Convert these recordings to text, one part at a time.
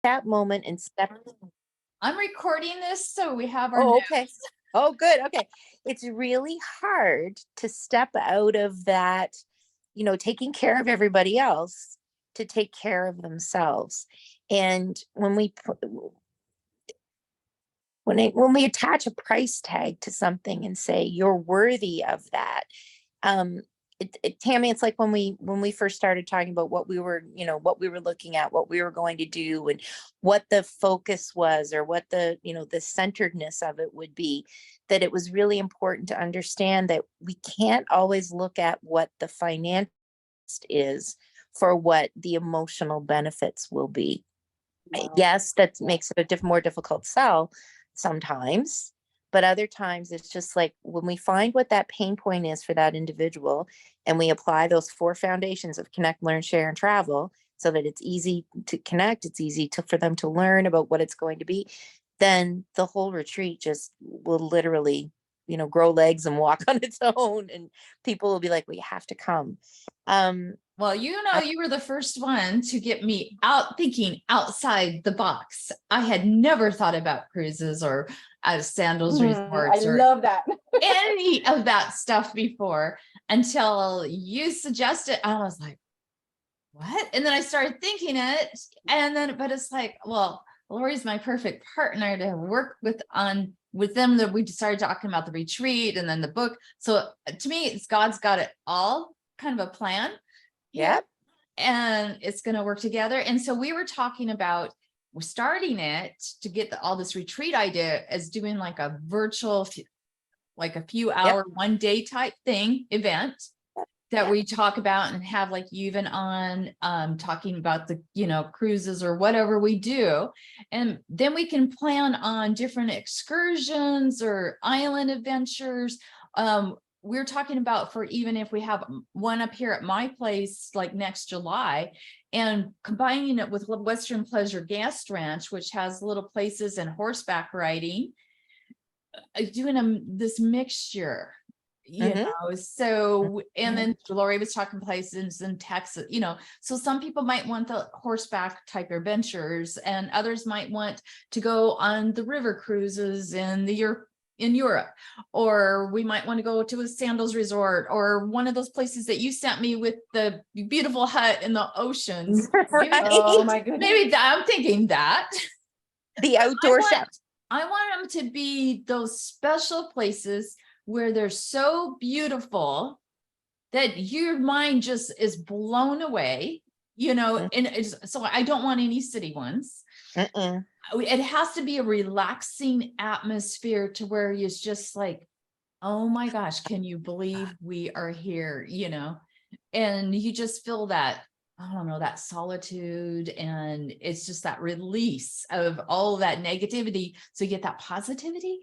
that moment and step. I'm recording this, so we have our Oh, notes. okay. Oh, good. Okay. It's really hard to step out of that, taking care of everybody else to take care of themselves. And when we attach a price tag to something and say you're worthy of that, um, Tammy, it's like when we first started talking about what we were looking at, what we were going to do, and what the focus was, or what the centeredness of it would be. That it was really important to understand that we can't always look at what the finance is for what the emotional benefits will be. Wow. Yes, that makes it a more difficult sell sometimes, but other times it's just like when we find what that pain point is for that individual and we apply those 4 foundations of connect, learn, share, and travel, so that it's easy to connect, it's easy for them to learn about what it's going to be, then the whole retreat just will literally, grow legs and walk on its own, and people will be like, we have to come. Well, you were the first one to get me out thinking outside the box. I had never thought about cruises or sandals resorts I or love that. any of that stuff before, until you suggested. I was like, what? And then I started thinking it, but it's like, well, Lori's my perfect partner to work with them, that we started talking about the retreat and then the book. So to me, it's God's got it all kind of a plan. Yeah. And it's going to work together. And so we were talking about, we're starting it to get all this retreat idea as doing like a virtual, like a few hour, 1 day type event that we talk about and have like even on talking about the, cruises or whatever we do. And then we can plan on different excursions or island adventures. We're talking about, for even if we have one up here at my place, like next July, and combining it with Western Pleasure Guest Ranch, which has little places and horseback riding, doing this mixture, so, and then Lori was talking places in Texas, so some people might want the horseback type adventures, and others might want to go on the river cruises in Europe, or we might want to go to a sandals resort, or one of those places that you sent me with the beautiful hut in the oceans. Right. Oh my goodness. Maybe I'm thinking that The outdoor chef. I want them to be those special places where they're so beautiful that your mind just is blown away, and so I don't want any city ones. It has to be a relaxing atmosphere to where it's just like, oh my gosh, can you believe we are here, and you just feel that, I don't know, that solitude, and it's just that release of all that negativity, so you get that positivity.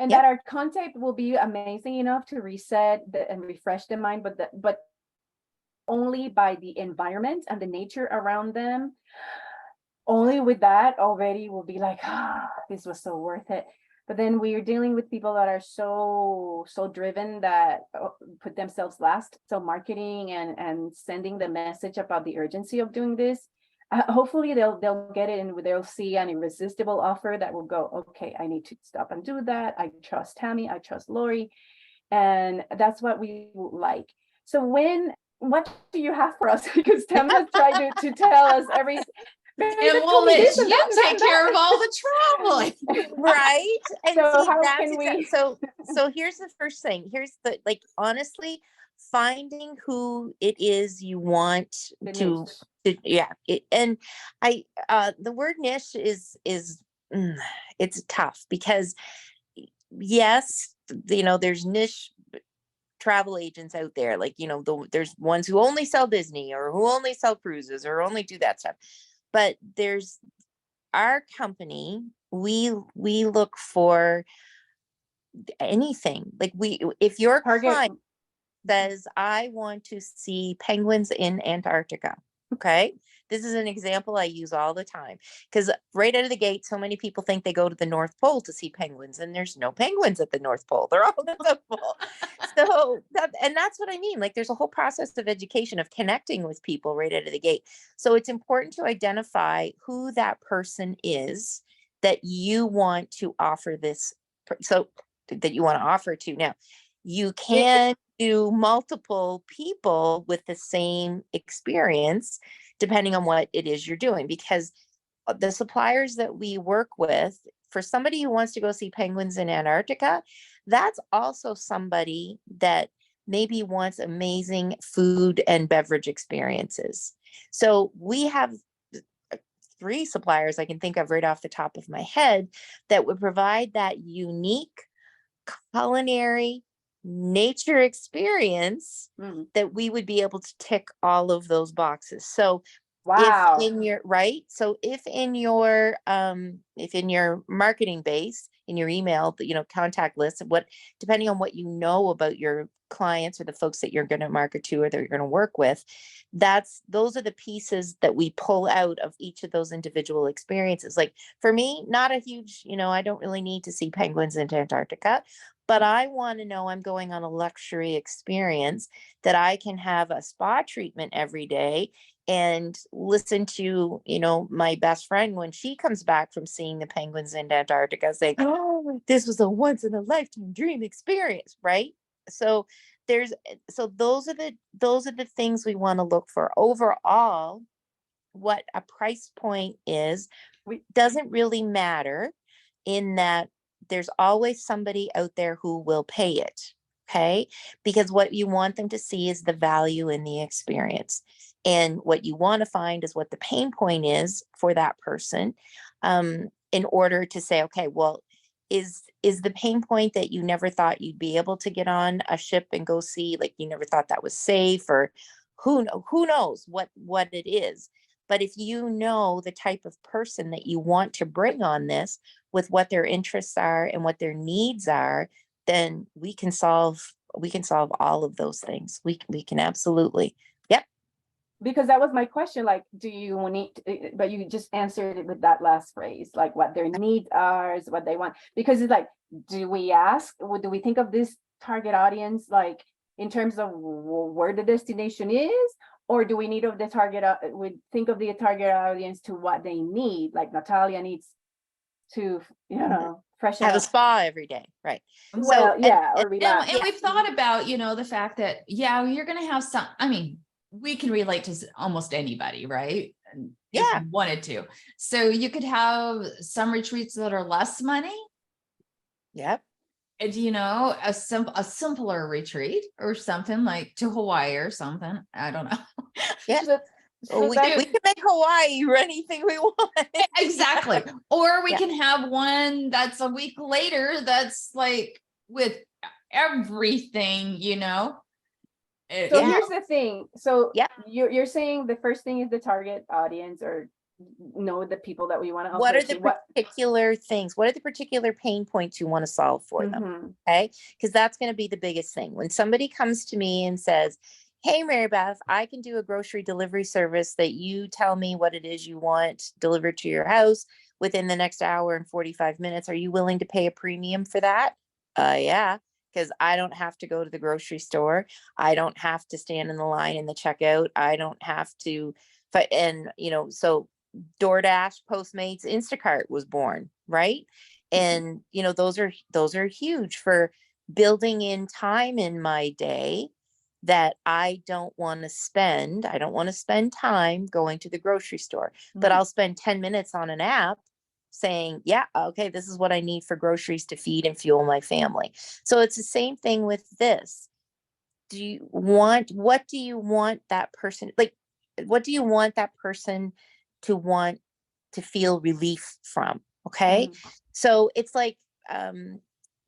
And that our concept will be amazing enough to reset and refresh the mind, but only by the environment and the nature around them. Only with that already will be like, this was so worth it. But then we're dealing with people that are so driven that put themselves last. So marketing and sending the message about the urgency of doing this. Hopefully they'll get it, and they'll see an irresistible offer that will go, okay, I need to stop and do that. I trust Tammy, I trust Lori, and that's what we like. So what do you have for us? Because Tammy has tried to tell us every. And we'll let you take care of all the traveling, right? And so see, how can we? So here's the first thing. Here's honestly, finding who it is you want to and the word niche is it's tough, because yes, there's niche travel agents out there, like there's ones who only sell Disney, or who only sell cruises, or only do that stuff. But there's our company, we look for anything. Like if your client says, I want to see penguins in Antarctica, okay, This is an example I use all the time because right out of the gate, so many people think they go to the North Pole to see penguins, and there's no penguins at the North Pole. They're all at the pole. So and that's what I mean. Like there's a whole process of education, of connecting with people right out of the gate. So it's important to identify who that person is that you want to offer this. So that you want to offer to. Now, you can do multiple people with the same experience, depending on what it is you're doing, because the suppliers that we work with, for somebody who wants to go see penguins in Antarctica, that's also somebody that maybe wants amazing food and beverage experiences. So we have 3 suppliers I can think of right off the top of my head that would provide that unique culinary nature experience that we would be able to tick all of those boxes. So Wow. if in your if in your marketing base, in your email, contact list, depending on what you know about your clients or the folks that you're going to market to or that you're going to work with, those are the pieces that we pull out of each of those individual experiences. Like for me, not a huge, I don't really need to see penguins in Antarctica, but I want to know I'm going on a luxury experience, that I can have a spa treatment every day and listen to, my best friend when she comes back from seeing the penguins in Antarctica saying, oh, this was a once in a lifetime dream experience, right? So those are the things we want to look for. Overall, what a price point is doesn't really matter, in that there's always somebody out there who will pay it. Okay. Because what you want them to see is the value in the experience. And what you want to find is what the pain point is for that person, in order to say, okay, well, is the pain point that you never thought you'd be able to get on a ship and go see, like you never thought that was safe, or who knows what it is. But if you know the type of person that you want to bring on this, with what their interests are and what their needs are, then we can solve all of those things. We can absolutely. Yep. Because that was my question, like, do you need but you just answered it with that last phrase, like what their needs are, is what they want. Because it's like, do we think of this target audience like in terms of where the destination is, or do we need of the target we think of the target audience to what they need, like Natalia needs to freshen have up. a spa every day, right? Well, or relax. And we've thought about, the fact that, you're going to have some, we can relate to almost anybody, right? If you wanted to. So you could have some retreats that are less money. Yep. And, a simpler retreat or something, like to Hawaii or something. I don't know. Yeah. We can make Hawaii anything we want. Exactly. Or we can have one that's a week later that's like with everything, So here's the thing. So you're saying the first thing is the target audience, or know the people that we want to help. What are the particular things? What are the particular pain points you want to solve for them? Okay. Because that's going to be the biggest thing. When somebody comes to me and says, hey, Mary Beth, I can do a grocery delivery service that you tell me what it is you want delivered to your house within the next hour and 45 minutes. Are you willing to pay a premium for that? Yeah. Because I don't have to go to the grocery store. I don't have to stand in the line in the checkout. I don't have to, so DoorDash, Postmates, Instacart was born, right? And, those are huge for building in time in my day that I don't want to spend. I don't want to spend time going to the grocery store, but I'll spend 10 minutes on an app saying, yeah, okay, this is what I need for groceries to feed and fuel my family. So it's the same thing with this. What do you want that person, like, what do you want that person to want to feel relief from? Okay. So it's like,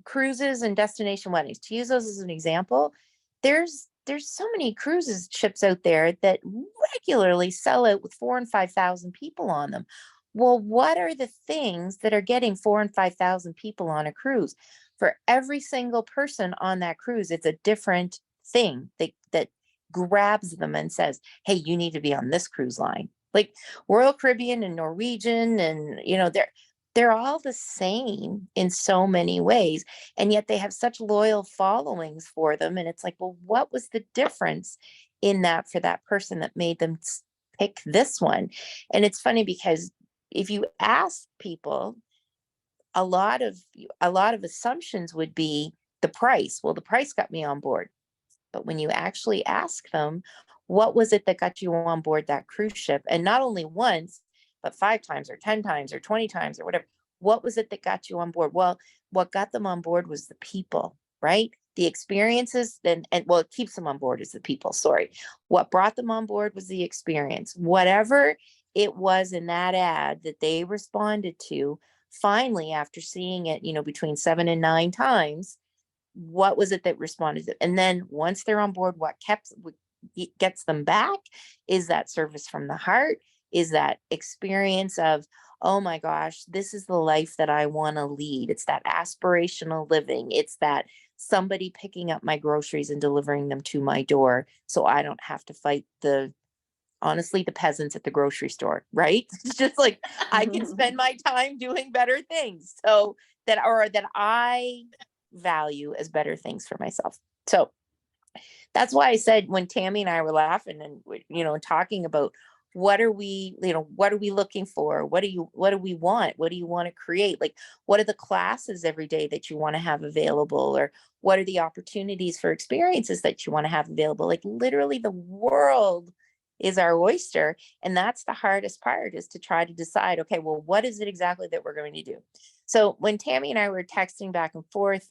cruises and destination weddings, to use those as an example. There's so many cruises ships out there that regularly sell out with 4,000 and 5,000 people on them. Well, what are the things that are getting 4,000 and 5,000 people on a cruise? For every single person on that cruise, it's a different thing that grabs them and says, hey, you need to be on this cruise line. Like Royal Caribbean and Norwegian, and they're all the same in so many ways, and yet they have such loyal followings for them. And it's like, well, what was the difference in that for that person that made them pick this one? And it's funny because if you ask people, a lot of assumptions would be the price. Well, the price got me on board. But when you actually ask them, what was it that got you on board that cruise ship? And not only once, but 5 times or 10 times or 20 times or whatever. What was it that got you on board? Well, what got them on board was the people, right? The experiences, and well, it keeps them on board is the people. Sorry. What brought them on board was the experience. Whatever it was in that ad that they responded to, finally, after seeing it, between 7 and 9 times, what was it that responded to, and then once they're on board, what gets them back is that service from the heart, is that experience of, oh my gosh, this is the life that I want to lead. It's that aspirational living. It's that somebody picking up my groceries and delivering them to my door so I don't have to fight honestly, the peasants at the grocery store, right? It's just like I can spend my time doing better things. So that I value as better things for myself. So that's why I said, when Tammy and I were laughing and talking about what are we looking for? What do we want? What do you want to create? Like, what are the classes every day that you want to have available? Or what are the opportunities for experiences that you want to have available? Like, literally the world is our oyster. And that's the hardest part, is to try to decide, okay, well, what is it exactly that we're going to do? So when Tammy and I were texting back and forth,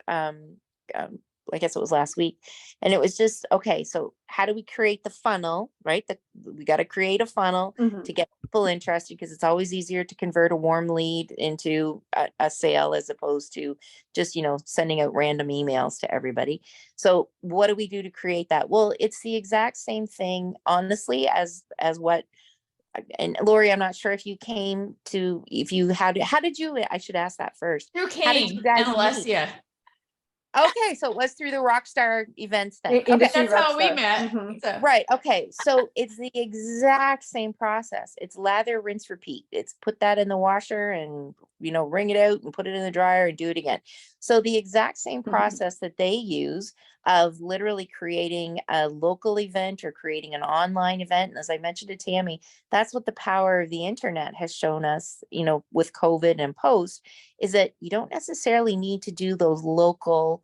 I guess it was last week, and it was just, okay, so how do we create the funnel, right? We got to create a funnel to get people interested, because it's always easier to convert a warm lead into a sale as opposed to just, sending out random emails to everybody. So what do we do to create that? Well, it's the exact same thing, honestly, as what, and Lori, I'm not sure if you how did you, I should ask that first. Through How did you Kane guys and meet? Alessia. Okay, so it was through the Rockstar events then. Okay. Industry That's how we rockstar. met. So, Right. Okay. So it's the exact same process. It's lather, rinse, repeat. It's put that in the washer and, wring it out and put it in the dryer and do it again. So the exact same process that they use of literally creating a local event or creating an online event. And as I mentioned to Tammy, that's what the power of the internet has shown us, with COVID and post, is that you don't necessarily need to do those local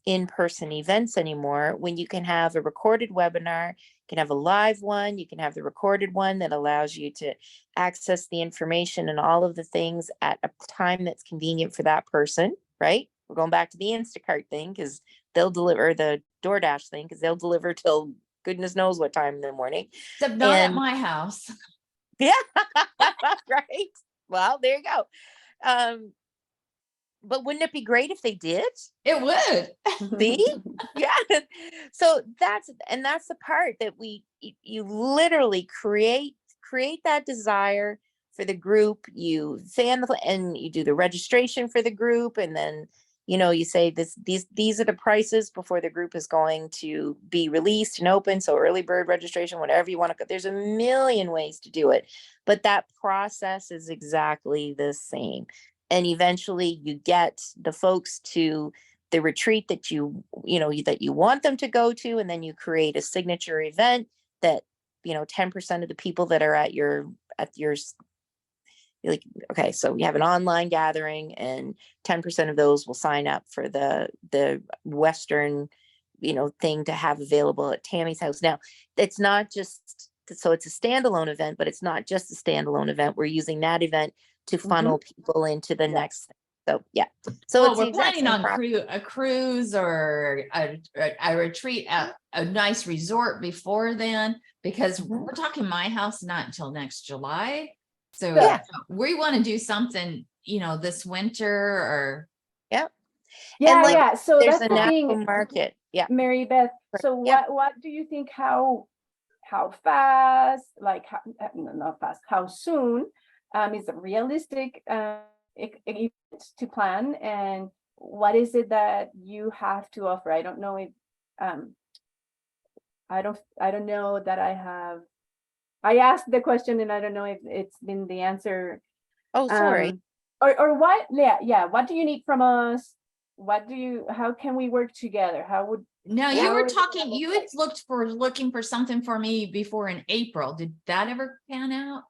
in-person events anymore, when you can have a recorded webinar, you can have a live one, you can have the recorded one that allows you to access the information and all of the things at a time that's convenient for that person, right? We're going back to the Instacart thing, because they'll deliver, the DoorDash thing, because they'll deliver till goodness knows what time in the morning. except not at my house. Yeah. Right. Well, there you go. But wouldn't it be great if they did? It would. See? Yeah. So that's the part that you literally create that desire for the group. You and you do the registration for the group, and then you say these are the prices before the group is going to be released and open. So early bird registration, whatever you want to. There's a million ways to do it, but that process is exactly the same. And eventually you get the folks to the retreat that that you want them to go to, and then you create a signature event that 10% of the people that are at your like, okay, so we have an online gathering, and 10% of those will sign up for the Western thing to have available at Tammy's house. Now, it's not just, so it's a standalone event, but it's not just a standalone event. We're using that event to funnel people into the next thing. So yeah. So Well, it's we're planning on a cruise or a retreat at a nice resort before then, because we're talking my house not until next July. So yeah, we want to do something, this winter or. Yeah. Yeah. So there's that's a the thing, market. Yeah. Mary Beth. So what do you think, how fast, like no, not fast, how soon is it realistic to plan, and what is it that you have to offer? I don't know if I don't know that I have I asked the question and I don't know if it's been the answer. Oh, sorry. Or what? Yeah. What do you need from us? How can we work together? No, how you were is it talking, gonna you look had looking for something for me before in April. Did that ever pan out?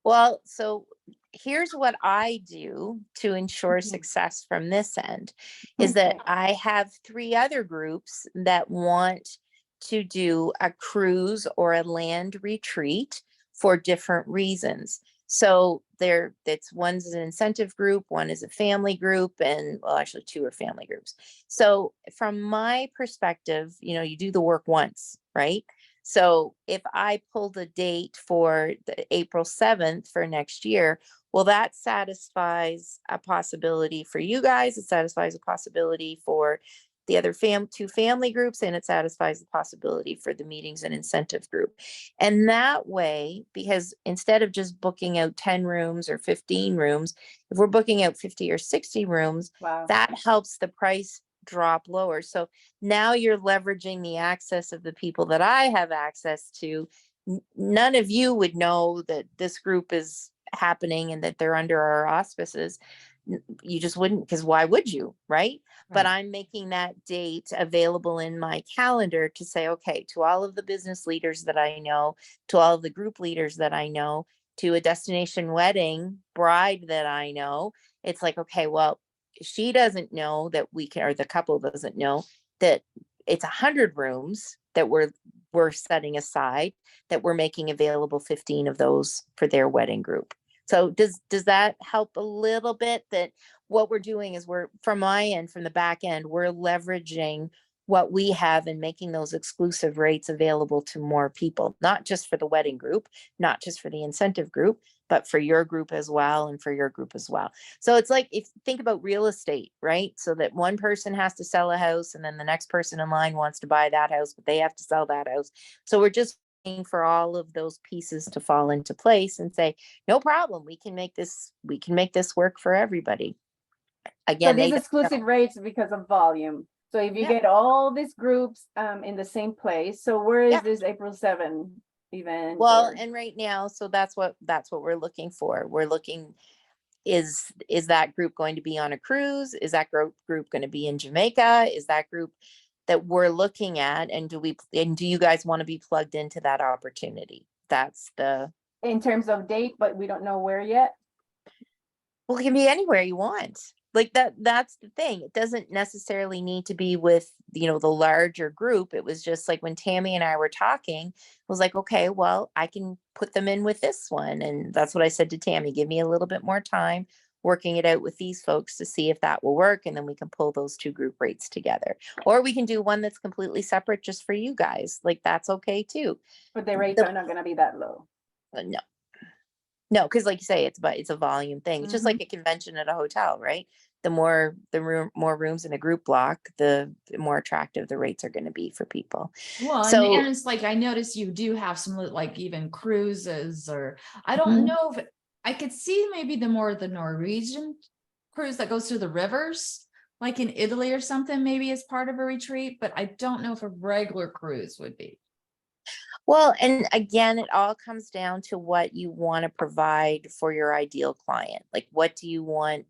Well, so here's what I do to ensure Mhm. success from this end is that Okay. I have 3 other groups that want to do a cruise or a land retreat for different reasons. So that's one's an incentive group, one is a family group, and well, actually 2 are family groups. So from my perspective, you do the work once, right? So if I pulled a date for the April 7th for next year, well, that satisfies a possibility for you guys. It satisfies a possibility for the other 2 family groups, and it satisfies the possibility for the meetings and incentive group. And that way, because instead of just booking out 10 rooms or 15 rooms, if we're booking out 50 or 60 rooms, Wow. that helps the price drop lower. So now you're leveraging the access of the people that I have access to. None of you would know that this group is happening and that they're under our auspices. You just wouldn't, because why would you, right? But Right. I'm making that date available in my calendar to say, okay, to all of the business leaders that I know, to all of the group leaders that I know, to a destination wedding bride that I know, it's like, okay, well, she doesn't know that we can, or the couple doesn't know that it's 100 rooms that we're setting aside, that we're making available 15 of those for their wedding group. So does that help a little bit? That what we're doing is we're, from my end, from the back end, we're leveraging what we have and making those exclusive rates available to more people, not just for the wedding group, not just for the incentive group, but for your group as well and for your group as well. So it's like, if think about real estate, right? So that one person has to sell a house and then the next person in line wants to buy that house, but they have to sell that house. So we're just waiting for all of those pieces to fall into place and say, no problem, we can make this work for everybody. So Again, these they don't exclusive know. rates because of volume. So if you Yeah, get all these groups in the same place, so where is yeah. this April 7 event Well, or and right now, so that's what we're looking for. We're looking, is that group going to be on a cruise? Is that group going to be in Jamaica? Is that group that we're looking at? And do you guys want to be plugged into that opportunity? That's the, in terms of date, but we don't know where yet? well, it can be anywhere you want. Like that's the thing. It doesn't necessarily need to be with, the larger group. It was just like when Tammy and I were talking, I was like, okay, well, I can put them in with this one. And that's what I said to Tammy, give me a little bit more time working it out with these folks to see if that will work. And then we can pull those 2 group rates together. Or we can do one that's completely separate just for you guys. Like that's okay too. But the rates are not going to be that low. No, no, because like you say, it's a volume thing. It's just Mhm. like a convention at a hotel, right? More rooms in a group block, the more attractive the rates are going to be for people. Well, and So it's like, I noticed you do have some like even cruises, or I don't mhm. know if I could see maybe the Norwegian cruise that goes through the rivers, like in Italy or something, maybe as part of a retreat, but I don't know if a regular cruise would be. Well, and again, it all comes down to what you want to provide for your ideal client. Like, what do you want?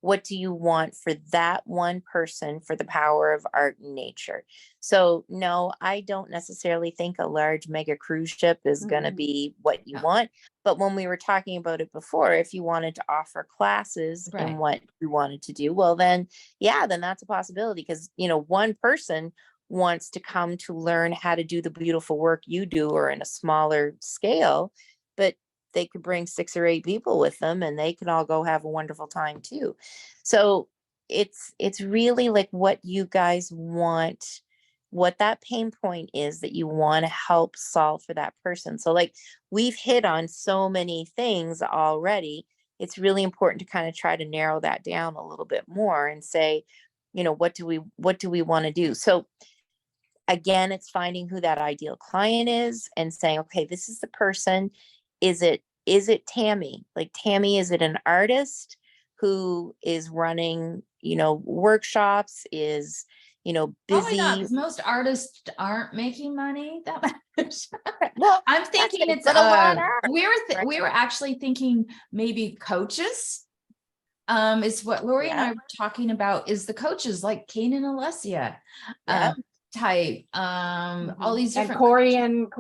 What do you want for that one person for the power of art and nature? So, no, I don't necessarily think a large mega cruise ship is going to Mhm. be what you Yeah, want. But when we were talking about it before, if you wanted to offer classes in right. what you wanted to do, well, then, yeah, then that's a possibility because, one person wants to come to learn how to do the beautiful work you do or in a smaller scale, but they could bring 6 or 8 people with them and they can all go have a wonderful time too. So it's really like what you guys want, what that pain point is that you want to help solve for that person. So like we've hit on so many things already. It's really important to kind of try to narrow that down a little bit more and say, what do we want to do? So again, it's finding who that ideal client is and saying, okay, this is the person. Is it Tammy? Like Tammy, is it an artist who is running, workshops? Probably not, busy. because most artists aren't making money that much. Well, I'm thinking right, it's but a lot are, right? we were actually thinking maybe coaches. Is what Lori and I Yeah. were talking about, is the coaches like Kane and Alessia Yeah. type, all these And different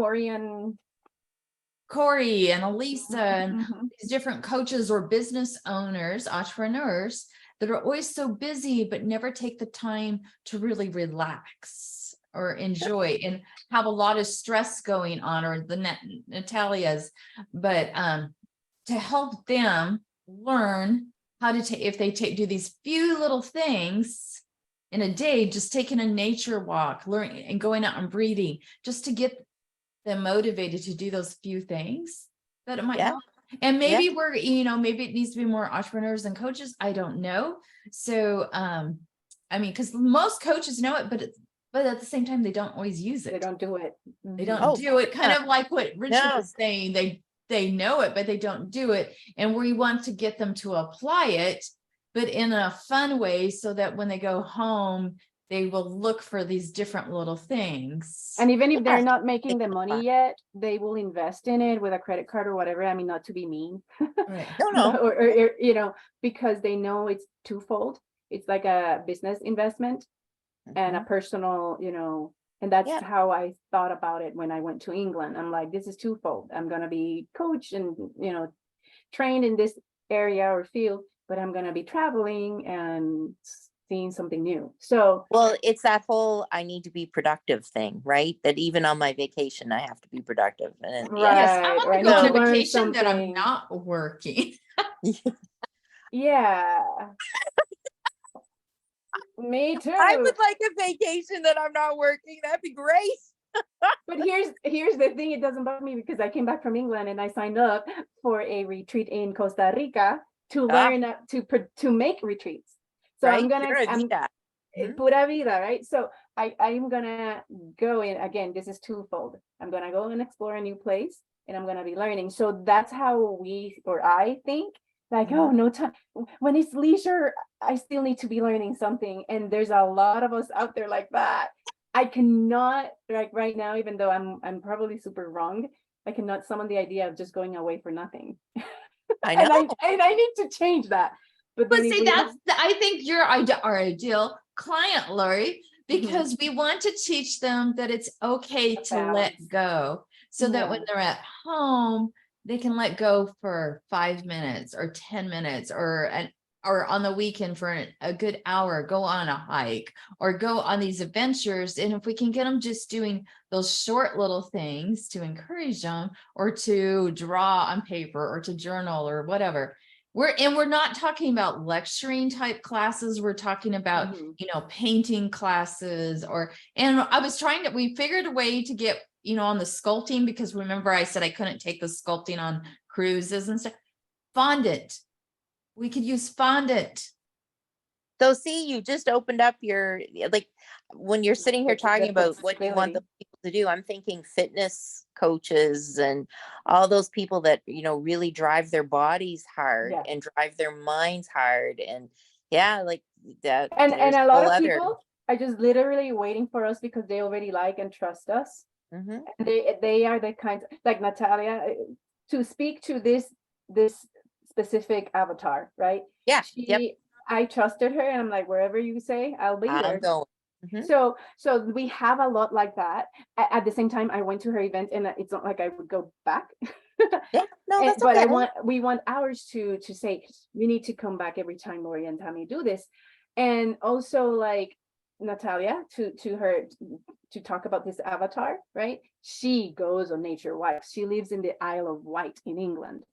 Corey and Elisa and these different coaches or business owners, entrepreneurs that are always so busy, but never take the time to really relax or enjoy and have a lot of stress going on, or the Natalia's, but to help them learn how to take, if they do these few little things in a day, just taking a nature walk, learning and going out and breathing, just to get them motivated to do those few things, that it might Yeah. help. And Yeah. maybe we're, maybe it needs to be more entrepreneurs and coaches. I don't know. So, I mean, because most coaches know it, but at the same time, they don't always use it. They don't do it. They don't Oh, do it. Kind yeah. of like what Richard No. was saying. They know it, but they don't do it. And we want to get them to apply it, but in a fun way, so that when they go home, they will look for these different little things. And even if they're Yeah. not making the money yet, they will invest in it with a credit card or whatever. I mean, not to be mean. Right. No. or because they know it's twofold. It's like a business investment and a personal, and that's Yeah. how I thought about it when I went to England. I'm like, this is twofold. I'm going to be coached and, trained in this area or field, but I'm going to be traveling and seeing something new. So, Well, it's that whole I need to be productive thing, right? That even on my vacation, I have to be productive. And Yes, I want to go on a To learn vacation that I'm something. not working. Yeah. Me too. I would like a vacation that I'm not working. That'd be great. But here's the thing, it doesn't bother me because I came back from England and I signed up for a retreat in Costa Rica to learn to make retreats. So Right? I'm Pura vida. pura vida, right? So I'm gonna go in again. This is twofold. I'm gonna go and explore a new place, and I'm gonna be learning. So that's how I think. Like, oh, no time. When it's leisure, I still need to be learning something. And there's a lot of us out there like that. I cannot, like right now, even though I'm probably super wrong, I cannot summon the idea of just going away for nothing. I know. and I need to change that. But then see, I think you're our ideal client, Lori, because we want to teach them that it's okay to let go, so that when they're at home, they can let go for 5 minutes or 10 minutes or on the weekend for a good hour, go on a hike or go on these adventures. And if we can get them just doing those short little things to encourage them, or to draw on paper or to journal or whatever. We're not talking about lecturing type classes. We're talking about, painting classes and we figured a way to get, on the sculpting, because remember I said I couldn't take the sculpting on cruises and stuff. Fondant. We could use fondant. So see, you just opened up like when you're sitting here talking about what you want the people to do, I'm thinking fitness coaches and all those people that, really drive their bodies hard and drive their minds hard. And like that. And a lot of people are just literally waiting for us because they already like and trust us. And they are the kinds, like Natalia, to speak to this specific avatar, right? Yeah. I trusted her and I'm like, wherever you say, I'll be there. I'm going. So we have a lot like that. At the same time, I went to her event and it's not like I would go back. Yeah, no, that's but okay. we want ours to say, we need to come back every time Lori and Tammy do this. And also like Natalia, to talk about this avatar, right? She goes on nature walks. She lives in the Isle of Wight in England.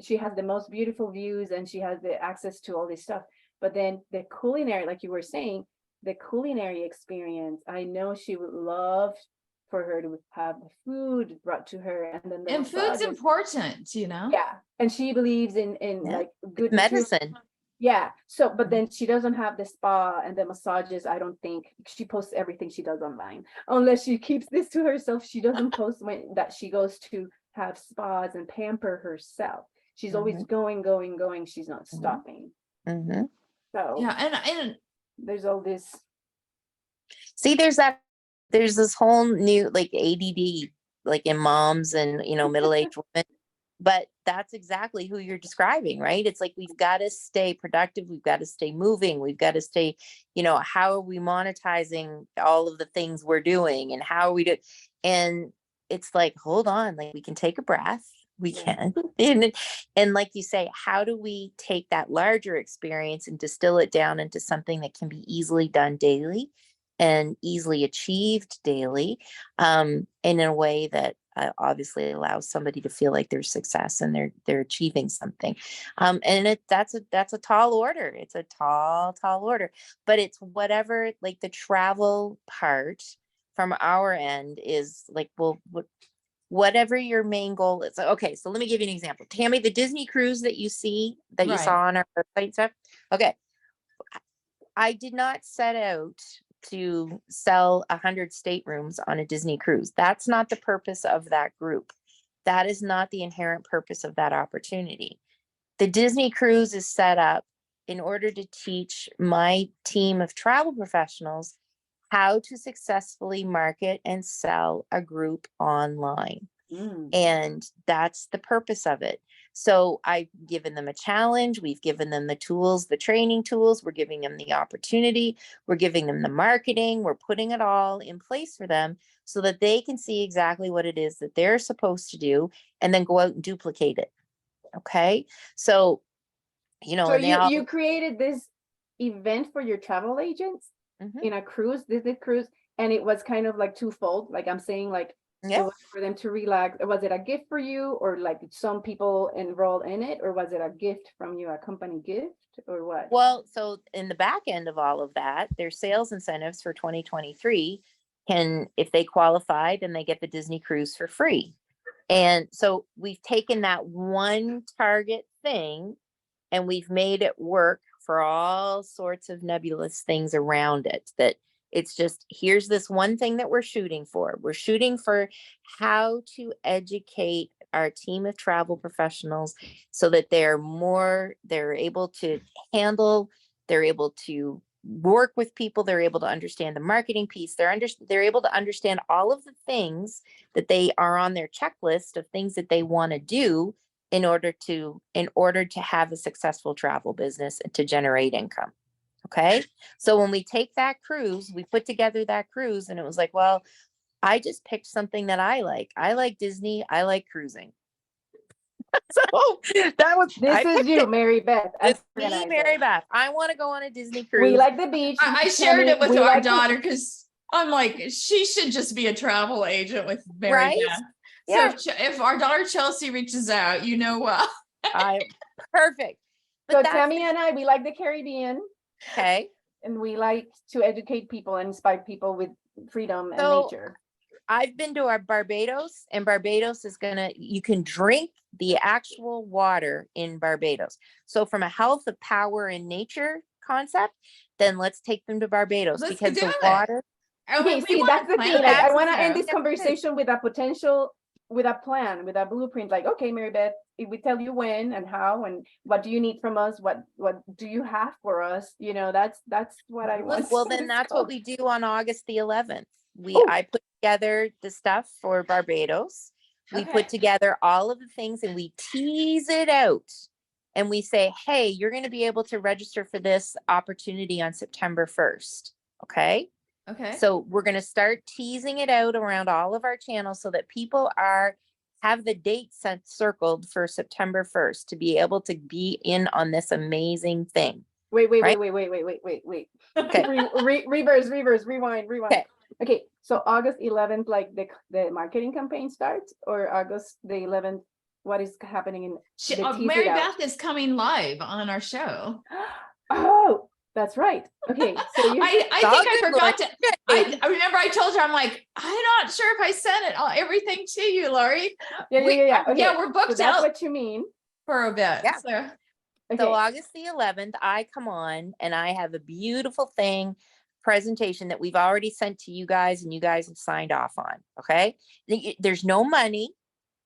She has the most beautiful views and she has the access to all this stuff. But then the culinary, like you were saying, the culinary experience, I know she would love for her to have the food brought to her. And food's important, Yeah. And she believes in like good medicine. Yeah. So, but then she doesn't have the spa and the massages. I don't think she posts everything she does online, unless she keeps this to herself. She doesn't post that she goes to have spas and pamper herself. She's always going. She's not stopping. So yeah, and there's all this. See, there's this whole new like ADD, like in moms and, middle-aged women, but that's exactly who you're describing, right? It's like, we've got to stay productive. We've got to stay moving. We've got to stay, how are we monetizing all of the things we're doing, and how are we doing? And it's like, hold on, like, we can take a breath. We can. And like you say, how do we take that larger experience and distill it down into something that can be easily done daily and easily achieved daily, and in a way that obviously allows somebody to feel like there's success and they're achieving something. And that's a tall order. It's a tall order, but it's whatever, like, the travel part from our end is like, well, whatever your main goal is. Okay, so let me give you an example. Tammy, the Disney cruise that you Right. saw on our website and stuff. Okay, I did not set out to sell 100 staterooms on a Disney cruise. That's not the purpose of that group. That is not the inherent purpose of that opportunity. The Disney cruise is set up in order to teach my team of travel professionals how to successfully market and sell a group online. And that's the purpose of it. So I've given them a challenge. We've given them the tools, the training tools. We're giving them the opportunity. We're giving them the marketing. We're putting it all in place for them so that they can see exactly what it is that they're supposed to do and then go out and duplicate it. Okay. So, So and they all, you created this event for your travel agents in a cruise, Disney cruise, and it was kind of like twofold. Like I'm saying, like, it yeah. was for them to relax. Was it a gift for you, or like some people enrolled in it, or was it a gift from you, a company gift, or what? Well, so in the back end of all of that, there's sales incentives for 2023 if they qualify, then they get the Disney cruise for free. And so we've taken that one target thing and we've made it work for all sorts of nebulous things around it. That it's just, here's this one thing that we're shooting for. We're shooting for how to educate our team of travel professionals so that they're able to handle, they're able to work with people, they're able to understand the marketing piece, they're able to understand all of the things that they are on their checklist of things that they want to do in order to have a successful travel business and to generate income. Okay. So when we take that cruise, we put together that cruise and it was like, well, I just picked something that I like. I like Disney. I like cruising. So that was, This is you, Mary Beth. It's me, Mary Beth. I want to go on a Disney cruise. We like the beach. I shared it with our daughter because I'm like, she should just be a travel agent with Mary Beth. Yeah. So if our daughter Chelsea reaches out, perfect. So Tammy and I, we like the Caribbean. Okay. And we like to educate people and inspire people with freedom and nature. I've been to our Barbados, and Barbados is you can drink the actual water in Barbados. So from a health of power and nature concept, then let's take them to Barbados because the water. Okay, see, that's the thing. Like, I want to end this conversation with a plan, with a blueprint. Like, okay, Mary Beth, if we tell you when and how and what do you need from us, what do you have for us? That's what I want. Well, then that's what we do on August the 11th. I put together the stuff for Barbados. We put together all of the things and we tease it out. And we say, hey, you're going to be able to register for this opportunity on September 1st. Okay. So we're going to start teasing it out around all of our channels so that people have the date circled for September 1st to be able to be in on this amazing thing. Wait. Okay. Reverse, rewind. Okay. So August 11th, like the marketing campaign starts, or August the 11th, what is happening in Mary Beth is coming live on our show. Oh, that's right. Okay. So I forgot to. I remember I told her, I'm like, I'm not sure if I sent everything to you, Lori. Yeah. Okay. Yeah, we're booked so that's what you mean for a bit. Yeah. So August the 11th, I come on and I have a beautiful presentation that we've already sent to you guys and you guys have signed off on. Okay. There's no money.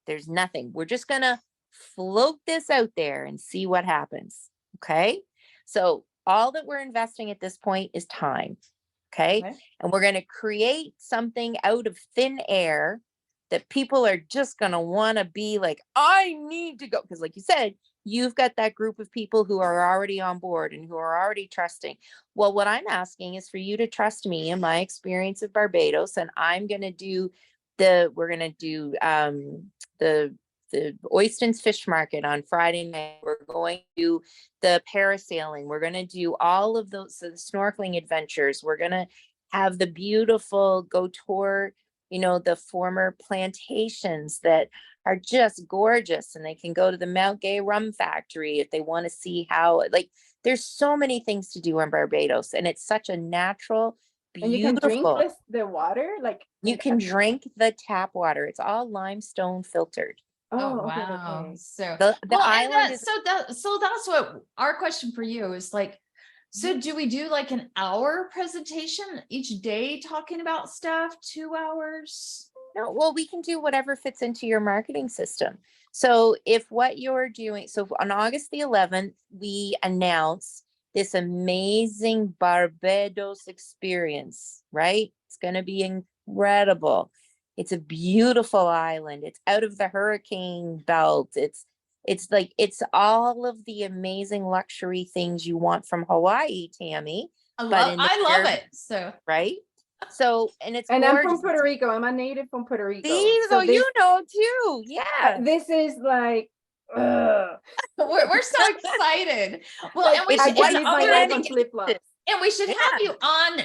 There's nothing. We're just going to float this out there and see what happens. Okay. So all that we're investing at this point is time. Okay. Okay. And we're going to create something out of thin air that people are just going to want to be like, I need to go. Because like you said, you've got that group of people who are already on board and who are already trusting. Well, what I'm asking is for you to trust me in my experience of Barbados. And I'm going to do we're going to do the Oystons Fish Market on Friday night. We're going to do the parasailing. We're going to do all of those the snorkeling adventures. We're going to have the beautiful go tour, the former plantations that are just gorgeous, and they can go to the Mount Gay rum factory if they want to see how, like, there's so many things to do in Barbados, and it's such a natural, And you can drink beautiful. the water, like You can drink the tap water. It's all limestone filtered. Oh, okay, wow. okay. So, The well, and island that, is so that's what our question for you is like, so do we do like an hour presentation each day talking about stuff, 2 hours? no, well, we can do whatever fits into your marketing system. So if what you're doing, so on August the 11th, we announce this amazing Barbados experience, right? It's going to be incredible. It's a beautiful island. It's out of the hurricane belt. It's all of the amazing luxury things you want from Hawaii, Tammy. I but in the love Carib- it. So, right? So, and it's And I'm gorgeous. from Puerto Rico. I'm a native from Puerto Rico. See, so this, too. Yeah. this is like, we're so excited. Well, like, and we I should, just and live my other- life on flip-flops. and we should have Yeah. you on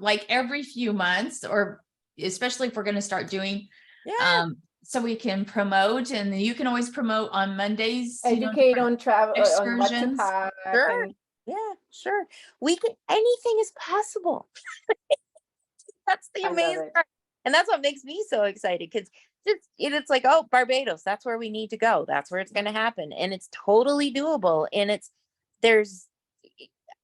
like every few months, or especially if we're going to start doing, Yeah. so we can promote, and you can always promote on Mondays. Educate on travel, on what to excursions. pack. Sure. And Yeah, sure. Anything is possible. That's the I love amazing it. part. And that's what makes me so excited, because it's like, oh, Barbados, that's where we need to go. That's where it's going to happen. And it's totally doable. And there's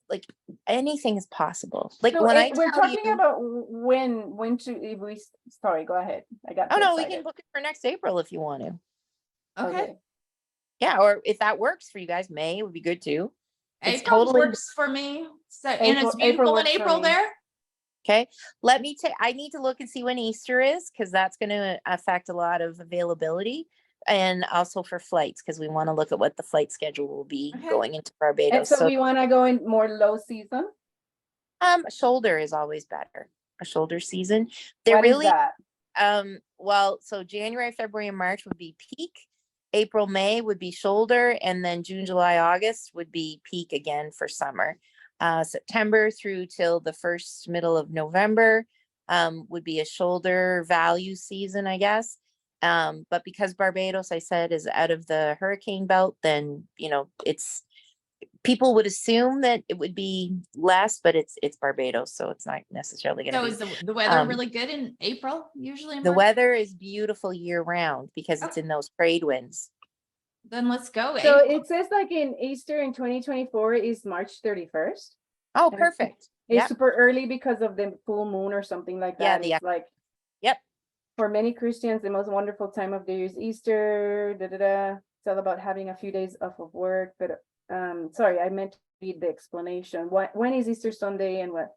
like anything is possible. Like So when I we're tell talking you, about when to, if we, sorry, go ahead. I got oh too no, we excited. can book it for next April if you want to. Okay. Yeah. Or if that works for you guys, May would be good too. It's April totally works for me. So, and it's April beautiful in works for April me. there. okay. I need to look and see when Easter is, because that's going to affect a lot of availability, and also for flights, because we want to look at what the flight schedule will be Okay. going into And Barbados. so we want to go in more low season. A shoulder is always better. A shoulder season. They're What is really that? well, so January, February, and March would be peak. April, May would be shoulder, and then June, July, August would be peak again for summer. September through till the middle of November would be a shoulder value season, I guess. But because Barbados, I said, is out of the hurricane belt, then people would assume that it would be less, but it's Barbados, so it's not necessarily going to So be. is the weather um, really good in April, usually in The March? weather is beautiful year round because it's Okay. in those trade winds. Then let's go. So April. it says like in Easter in 2024 is March 31st. Oh, And it's- perfect. It's Yep. super early because of the full moon or something like Yeah, that. It's like, Yep. for many Christians, the most wonderful time of the year is Easter. It's all about having a few days off of work. But sorry, I meant to read the explanation. When is Easter Sunday and what?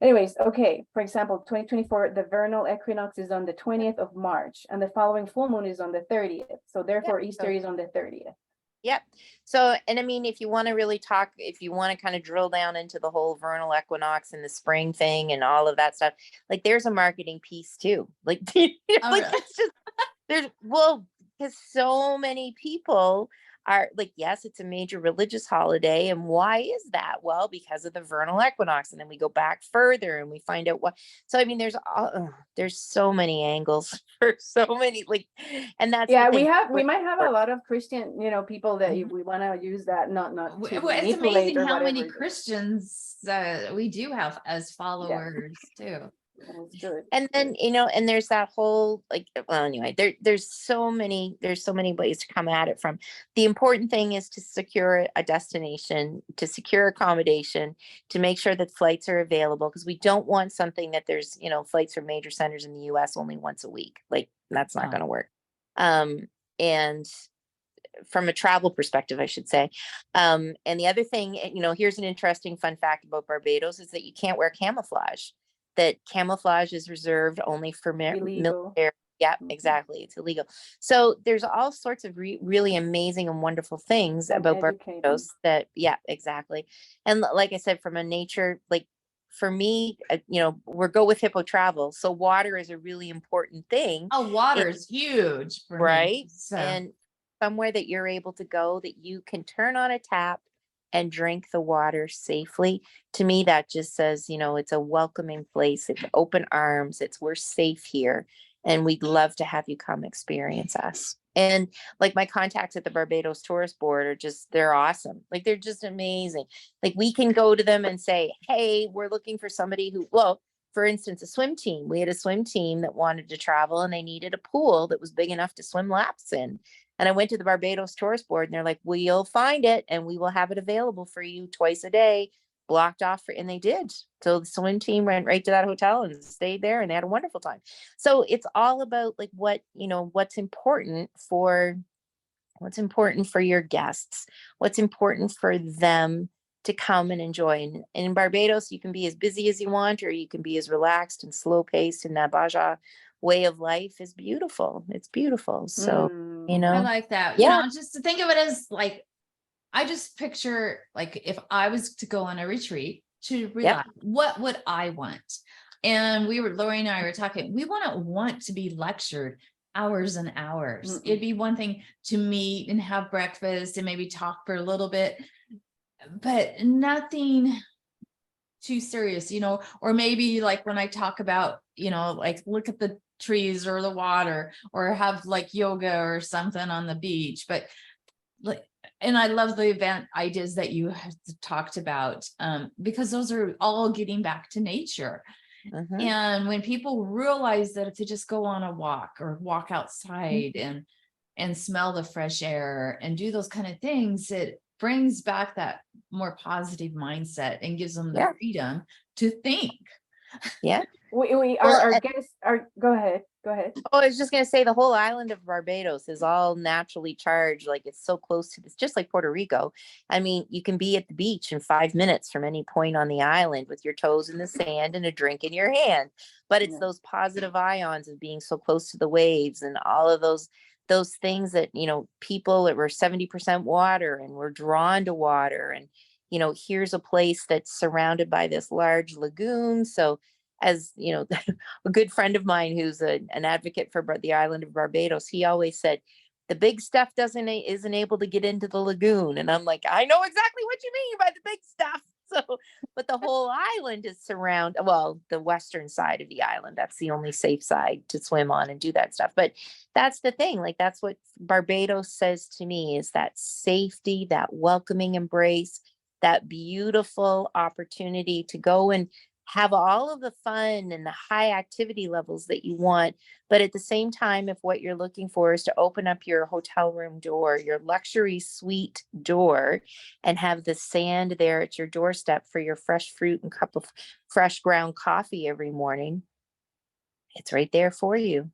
Anyways, okay. For example, 2024, the vernal equinox is on the 20th of March, and the following full moon is on the 30th. So therefore, Easter is on the 30th. Yep. So, and I mean, if you want to really talk, if you want to kind of drill down into the whole vernal equinox and the spring thing and all of that stuff, like there's a marketing piece too. Like, really? it's just, because so many people are like, yes, it's a major religious holiday. And why is that? Well, because of the vernal equinox. And then we go back further and we find out what. So, I mean, there's so many angles for so many, like, and that's Yeah, the thing. we might have a lot of Christian, people that Mhm. we want to use that, not to Well, it's manipulate amazing or how many whatever. Christians we do have as followers too. That's good. And then, and there's that whole, like, well, anyway, there's so many ways to come at it from. The important thing is to secure a destination, to secure accommodation, to make sure that flights are available, because we don't want something that there's, flights from major centers in the US only once a week. Like, that's not Oh. going to work. And from a travel perspective, I should say. And the other thing, here's an interesting fun fact about Barbados is that you can't wear camouflage. that camouflage is reserved only for Illegal. military. Yeah, Mhm. exactly. It's illegal. So there's all sorts of really amazing and wonderful things And about educating. Barbados that, yeah, exactly. And like I said, from a nature, like for me, we're Go With Hippo Travel. So water is a really important thing. Oh, water is huge for me. Right. So And somewhere that you're able to go that you can turn on a tap and drink the water safely. To me, that just says, it's a welcoming place. It's open arms. It's we're safe here. And we'd love to have you come experience us. And like my contacts at the Barbados Tourist Board are they're awesome. Like they're just amazing. Like we can go to them and say, hey, we're looking for somebody who, well, for instance, a swim team. We had a swim team that wanted to travel and they needed a pool that was big enough to swim laps in. And I went to the Barbados Tourist Board and they're like, we'll find it and we will have it available for you twice a day, blocked off and they did. So the swim team went right to that hotel and stayed there and they had a wonderful time. So it's all about like what's important for your guests, what's important for them to come and enjoy. And in Barbados, you can be as busy as you want, or you can be as relaxed and slow paced. And that Baja way of life is beautiful. It's beautiful. So, I like that. yeah, Just to think of it as like, I just picture like if I was to go on a retreat to relax, what would I want? And Lori and I were talking, we want to be lectured hours and hours. It'd be one thing to meet and have breakfast and maybe talk for a little bit, but nothing too serious, or maybe like when I talk about, like look at the trees or the water or have like yoga or something on the beach. But like, and I love the event ideas that you have talked about, because those are all getting back to nature. And when people realize that if they just go on a walk or walk outside and smell the fresh air and do those kind of things, it brings back that more positive mindset and gives them the freedom to think. Yeah. Our guests are, go ahead. Oh, I was just going to say the whole island of Barbados is all naturally charged. Like it's so close to this, just like Puerto Rico. I mean, you can be at the beach in 5 minutes from any point on the island with your toes in the sand and a drink in your hand. But it's those positive ions of being so close to the waves and all of those things that, people that were 70% water and we're drawn to water. And, here's a place that's surrounded by this large lagoon. So as a good friend of mine who's an advocate for the island of Barbados, he always said the big stuff isn't able to get into the lagoon. And I'm like, I know exactly what you mean by the big stuff. So, but the whole island is the western side of the island, that's the only safe side to swim on and do that stuff. But that's the thing, like that's what Barbados says to me, is that safety, that welcoming embrace, that beautiful opportunity to go and have all of the fun and the high activity levels that you want. But at the same time, if what you're looking for is to open up your hotel room door, your luxury suite door, and have the sand there at your doorstep for your fresh fruit and cup of fresh ground coffee every morning, it's right there for you.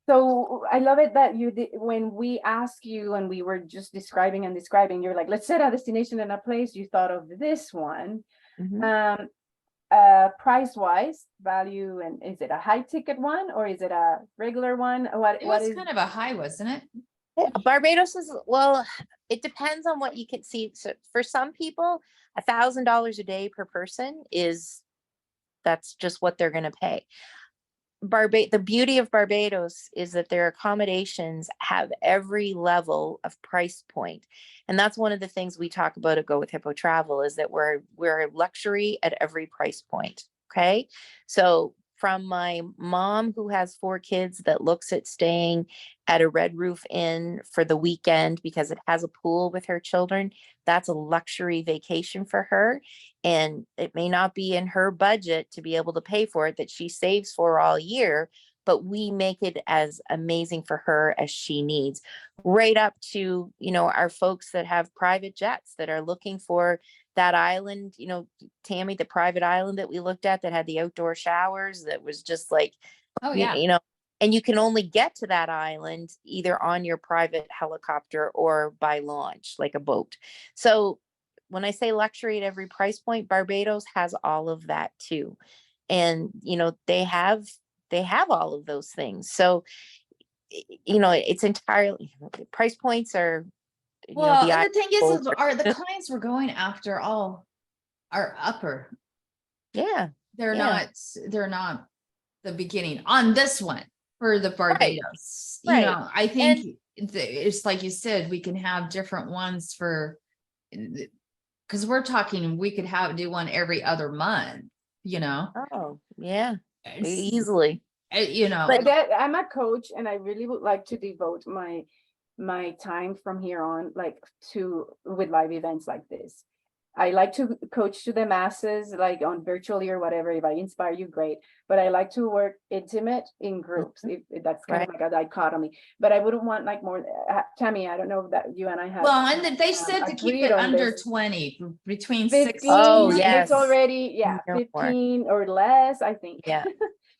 So I love it that you did, when we asked you and we were just describing, you're like, let's set a destination and a place. You thought of this one. Price wise, value, and is it a high ticket one or is it a regular one? What is kind of a high, wasn't it? Barbados is, it depends on what you can see. So for some people, $1,000 a day per person that's just what they're going to pay. The beauty of Barbados is that their accommodations have every level of price point. And that's one of the things we talk about at Go With Hippo Travel, is that we're luxury at every price point. Okay. So from my mom who has 4 kids that looks at staying at a Red Roof Inn for the weekend because it has a pool with her children, that's a luxury vacation for her. And it may not be in her budget to be able to pay for it, that she saves for all year, but we make it as amazing for her as she needs, right up to, our folks that have private jets that are looking for that island, Tammy, the private island that we looked at that had the outdoor showers, that was just like, and you can only get to that island either on your private helicopter or by launch, like a boat. So when I say luxury at every price point, Barbados has all of that too. and they have all of those things. So it's entirely, price points are, Well, the and the thing is, eyeball- the clients we're going after all are upper. yeah, They're Yeah. not the beginning on this one for the Barbados. Right. I think it's like you said, we can have different ones for, because we're talking, we could do one every other month, oh yeah, It's, easily. But that I'm a coach, and I really would like to devote my time from here on, like with live events like this. I like to coach to the masses, like on virtually or whatever. If I inspire you, great. But I like to work intimate in groups. If that's kind of like a dichotomy. But I wouldn't want like more. Tammy, I don't know if that you and I have. well, and they said to keep agreed it on under this. 20, between 15, 16. Oh, it's yes. already, No more. 15 or less, I think. Yeah.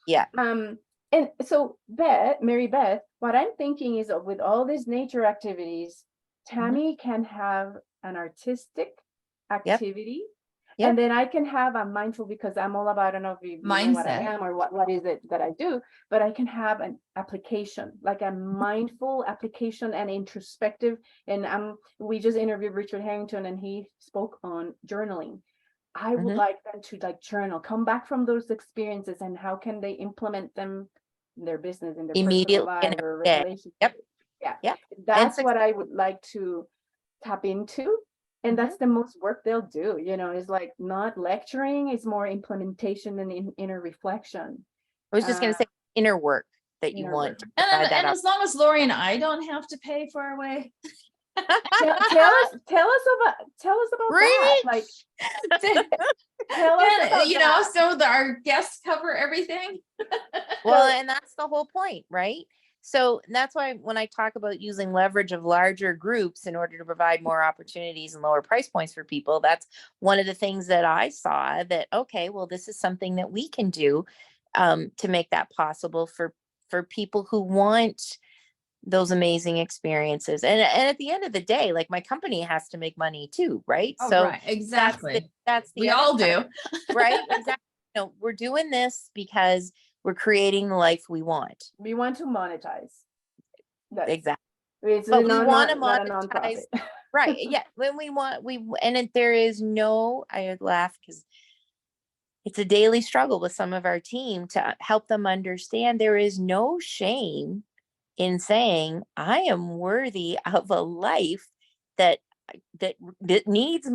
Yeah. And so Mary Beth, what I'm thinking is with all these nature activities, Tammy can have an artistic activity. Yep. And then I can have a mindful, because I'm all about, I don't know if you know what I am or what is it that I do, but I can have an application, like a mindful application and introspective. And we just interviewed Richard Harrington, and he spoke on journaling. I would like them to like journal, come back from those experiences, and how can they implement them in their business, in their Immediately personal life or day. relationship. Yep. That's what I would like to tap into. And that's the most work they'll do, it's like not lecturing, it's more implementation and inner reflection. I was just going to say inner work that you want to provide And as long as Lori and I don't have to pay for our way. tell us about that. Like, tell us about that. So our guests cover everything. Well, and that's the whole point, right? So that's why when I talk about using leverage of larger groups in order to provide more opportunities and lower price points for people, that's one of the things that I saw that, okay, well, this is something that we can do to make that possible for people who want those amazing experices. And at the end of the day, like, my company has to make money too, right? Oh, So right. Exactly. that's the we other all part, do. right? Exactly. We're doing this because we're creating the life we want. We want to monetize. Exactly. But we want to not a monetize, nonprofit. right? Yeah. When there is no, I would laugh because it's a daily struggle with some of our team to help them understand there is no shame in saying, I am worthy of a life that needs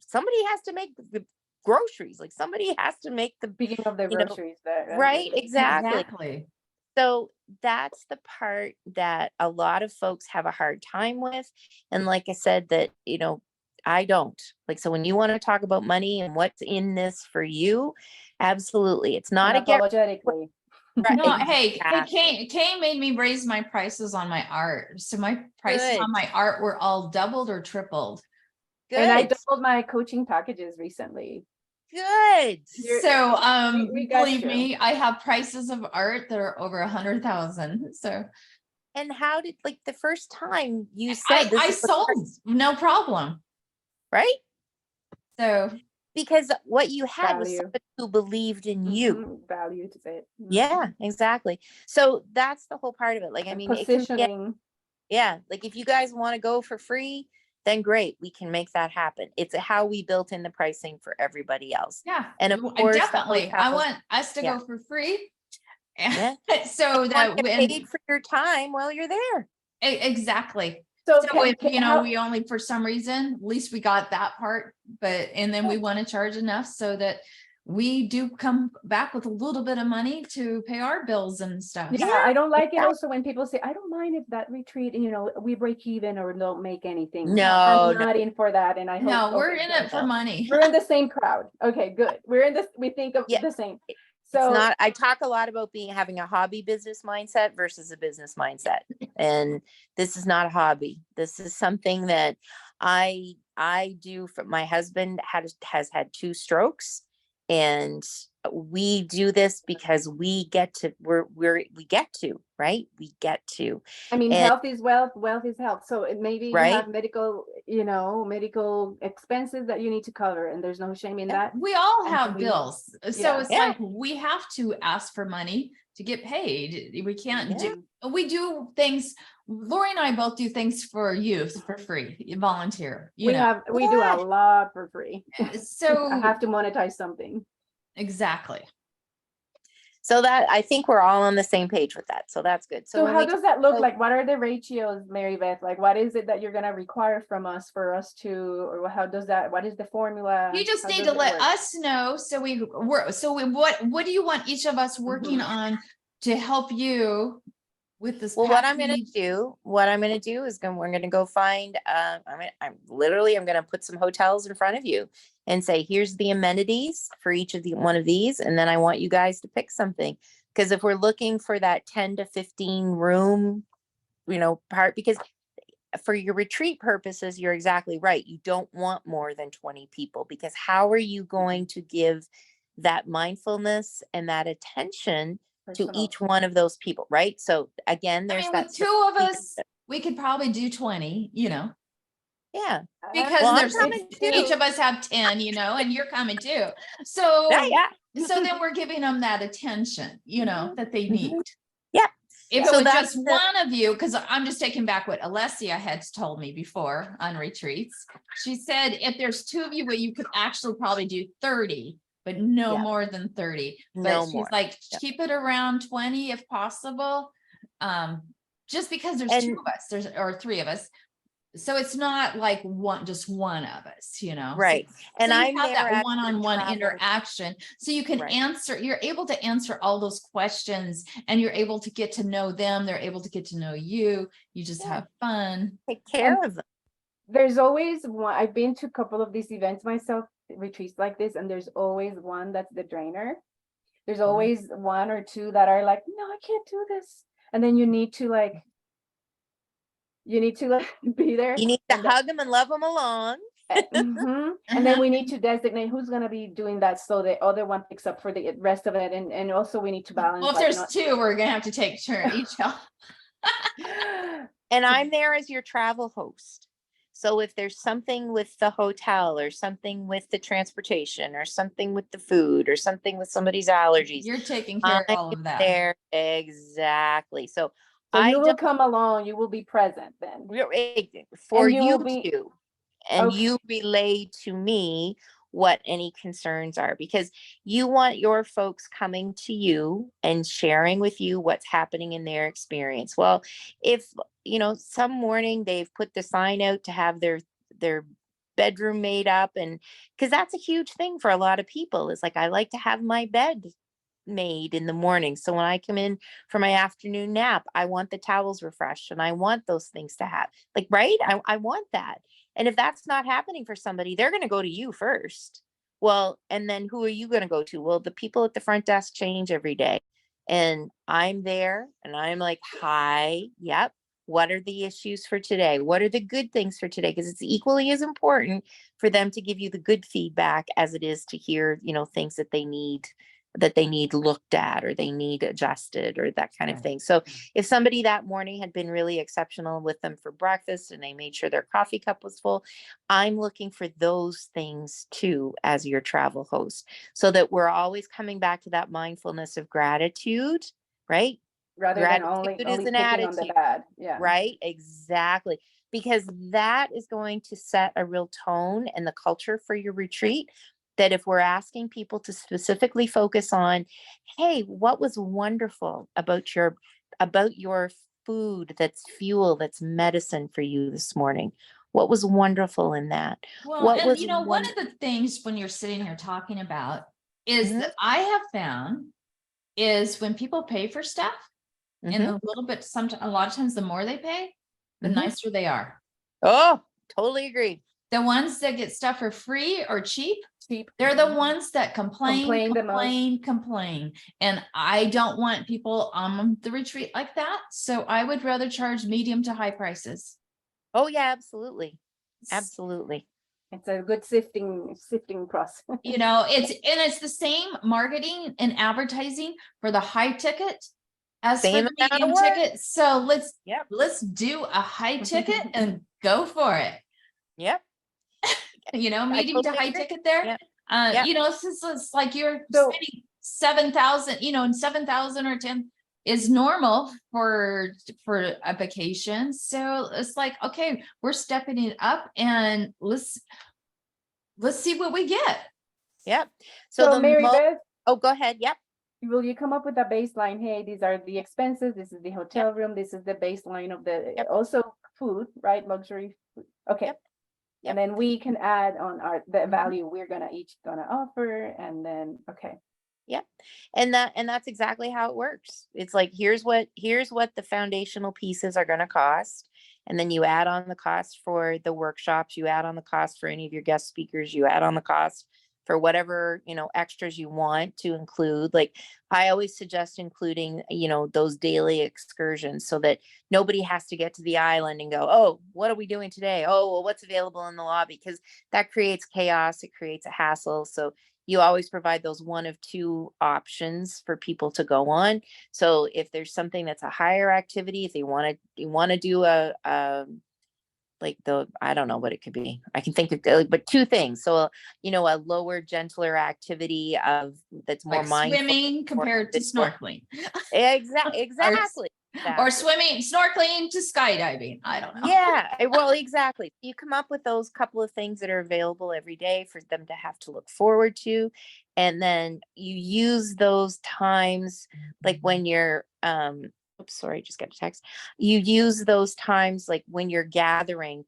somebody has to make the groceries, like somebody has to make the Speaking of the groceries, right? Exactly. So that's the part that a lot of folks have a hard time with. And like I said, that, I don't like, so when you want to talk about money and what's in this for you, absolutely. It's not unapologetically. Right. No, hey, Kay made me raise my prices on my art. So my prices on my art were all doubled or tripled. Good. And I doubled my coaching packages recently. Good. So believe me, I have prices of art that are over 100,000. So, and how did, like, the first time you said I sold, no problem, right? So because what you had value. Was somebody who believed in you. Value to say it. Yeah, exactly. So that's the whole part of it. Like, I mean, positioning. Like, if you guys want to go for free, then great, we can make that happen. It's how we built in the pricing for everybody else. Yeah, and of course, definitely, I want us to go for free. Yeah. So that when paid for your time while you're there. Exactly. So if we only, for some reason, at least we got that part, and then we want to charge enough so that we do come back with a little bit of money to pay our bills and stuff. Yeah, I don't like it also when people say, I don't mind if that retreat, we break even or don't make anything. No, I'm not in for that. And I hope. No, we're in it for money. We're in the same crowd. Okay, good. We're in this, we think of the same. So it's not, I talk a lot about having a hobby business mindset versus a business mindset. And this is not a hobby. This is something that I do for my husband has had 2 strokes, and we do this because we get to, right? We get to. I mean, health is wealth, wealth is health. So maybe you have medical medical expenses that you need to cover, and there's no shame in that. We all And have we- bills. So yeah. it's like, we have to ask for money to get paid. We can't we do things. Lori and I both do things for youth for free, volunteer, We do a lot for free. So I have to monetize something. exactly. So that, I think we're all on the same page with that. So that's good. So when how we does that look like? What are the ratios, Mary Beth? Like, what is it that you're going to require from us for us to, or how does that, what is the formula? You just How need does to it let work? us know. What do you want each of us working on to help you with this? Well, what I'm going package? to do, is we're going to go find, I'm going to put some hotels in front of you and say, here's the amenities for each of one of these. And then I want you guys to pick something. Because if we're looking for that 10 to 15 room, part, because for your retreat purposes, you're exactly right. You don't want more than 20 people, because how are you going to give that mindfulness and that attention to each one of those people, right? So again, there's that. With two of us, we could probably do 20, Yeah. because Well, there's I'm coming too. each of us have 10, and you're coming too. So, so then we're giving them that attention, that they need. Yeah. If So it was that's just one of you, because I'm just taking back what Alessia had told me before on retreats. She said, if there's two of you, well, you could actually probably do 30, but no more than 30. But No she's more. like, keep it around 20 if possible. Just because there's two of us, or three of us. So it's not like just one of us, Right. And And so I'm have there that at the one-on-one travel- interaction. So you can you're able to answer all those questions, and you're able to get to know them. They're able to get to know you. You just have fun. Take care of them. There's always one. I've been to a couple of these events myself, retreats like this, and there's always one that's the drainer. There's always one or two that are like, no, I can't do this. And then you need to be there. You need to hug them and love them along. And then we need to designate who's going to be doing that, so the other one picks up for the rest of it. And also we need to balance. Well, if there's two, we're going to have to take turn each. And I'm there as your travel host. So if there's something with the hotel, or something with the transportation, or something with the food, or something with somebody's allergies, you're taking care of all of that. There, exactly. So you will come along. You will be present then. For you to, and you relay to me what any concerns are, because you want your folks coming to you and sharing with you what's happening in their experience. Well, if some morning they've put the sign out to have their bedroom made up, and because that's a huge thing for a lot of people, is like, I like to have my bed made in the morning, so when I come in for my afternoon nap, I want the towels refreshed, and I want those things to have, right? I want that. And if that's not happening for somebody, they're going to go to you first. Well, and then who are you going to go to? Well, the people at the front desk change every day, and I'm there, and I'm like, hi, yep, what are the issues for today? What are the good things for today? Because it's equally as important for them to give you the good feedback as it is to hear things that they need looked at, or they need adjusted, or that kind of thing. So if somebody that morning had been really exceptional with them for breakfast, and they made sure their coffee cup was full, I'm looking for those things too as your travel host, so that we're always coming back to that mindfulness of gratitude, right? Rather than only is an picking attitude on the bad. Yeah. Right. Exactly. Because that is going to set a real tone and the culture for your retreat. That if we're asking people to specifically focus on, hey, what was wonderful about your food, that's fuel, that's medicine for you this morning? What was wonderful in that? Well, one of the things when you're sitting here talking about is that I have found is when people pay for stuff, and a lot of times the more they pay, the nicer they are. Oh, totally agree. The ones that get stuff for free or cheap, they're the ones that complain. And I don't want people on the retreat like that. So I would rather charge medium to high prices. Oh yeah, absolutely. Absolutely. It's a good sifting process. It's the same marketing and advertising for the high ticket as for the medium ticket. So let's do a high ticket and go for it. Yep. Medium to totally high agree. ticket there. Yep. Yep. It's like you're So- spending 7,000, and 7,000 or 10 is normal for a vacation. So it's like, okay, we're stepping it up and let's see what we get. Yep. So Mary Beth, oh, go ahead. Yep. will you come up with a baseline? Hey, these are the expenses. This is the hotel room. This is the baseline of the, also food, right? Luxury food. Okay. Yep. And then we can add on the value we're each gonna offer, and then, okay. Yep. And that's exactly how it works. It's like, here's what the foundational pieces are going to cost. And then you add on the cost for the workshops, you add on the cost for any of your guest speakers, you add on the cost for whatever, extras you want to include. Like, I always suggest including, those daily excursions so that nobody has to get to the island and go, oh, what are we doing today? Oh, well, what's available in the lobby? Because that creates chaos. It creates a hassle. So you always provide those one of two options for people to go on. So if there's something that's a higher activity, if you want to do I don't know what it could be. I can think of, but two things. So, a lower, gentler activity that's more Like mindful. swimming compared to snorkeling. Exactly. Or snorkeling to skydiving. I don't know. Yeah, well, exactly. You come up with those couple of things that are available every day for them to have to look forward to. And then you use those times, like when you're, oops, sorry, I just got a text. You use those times like when you're gathering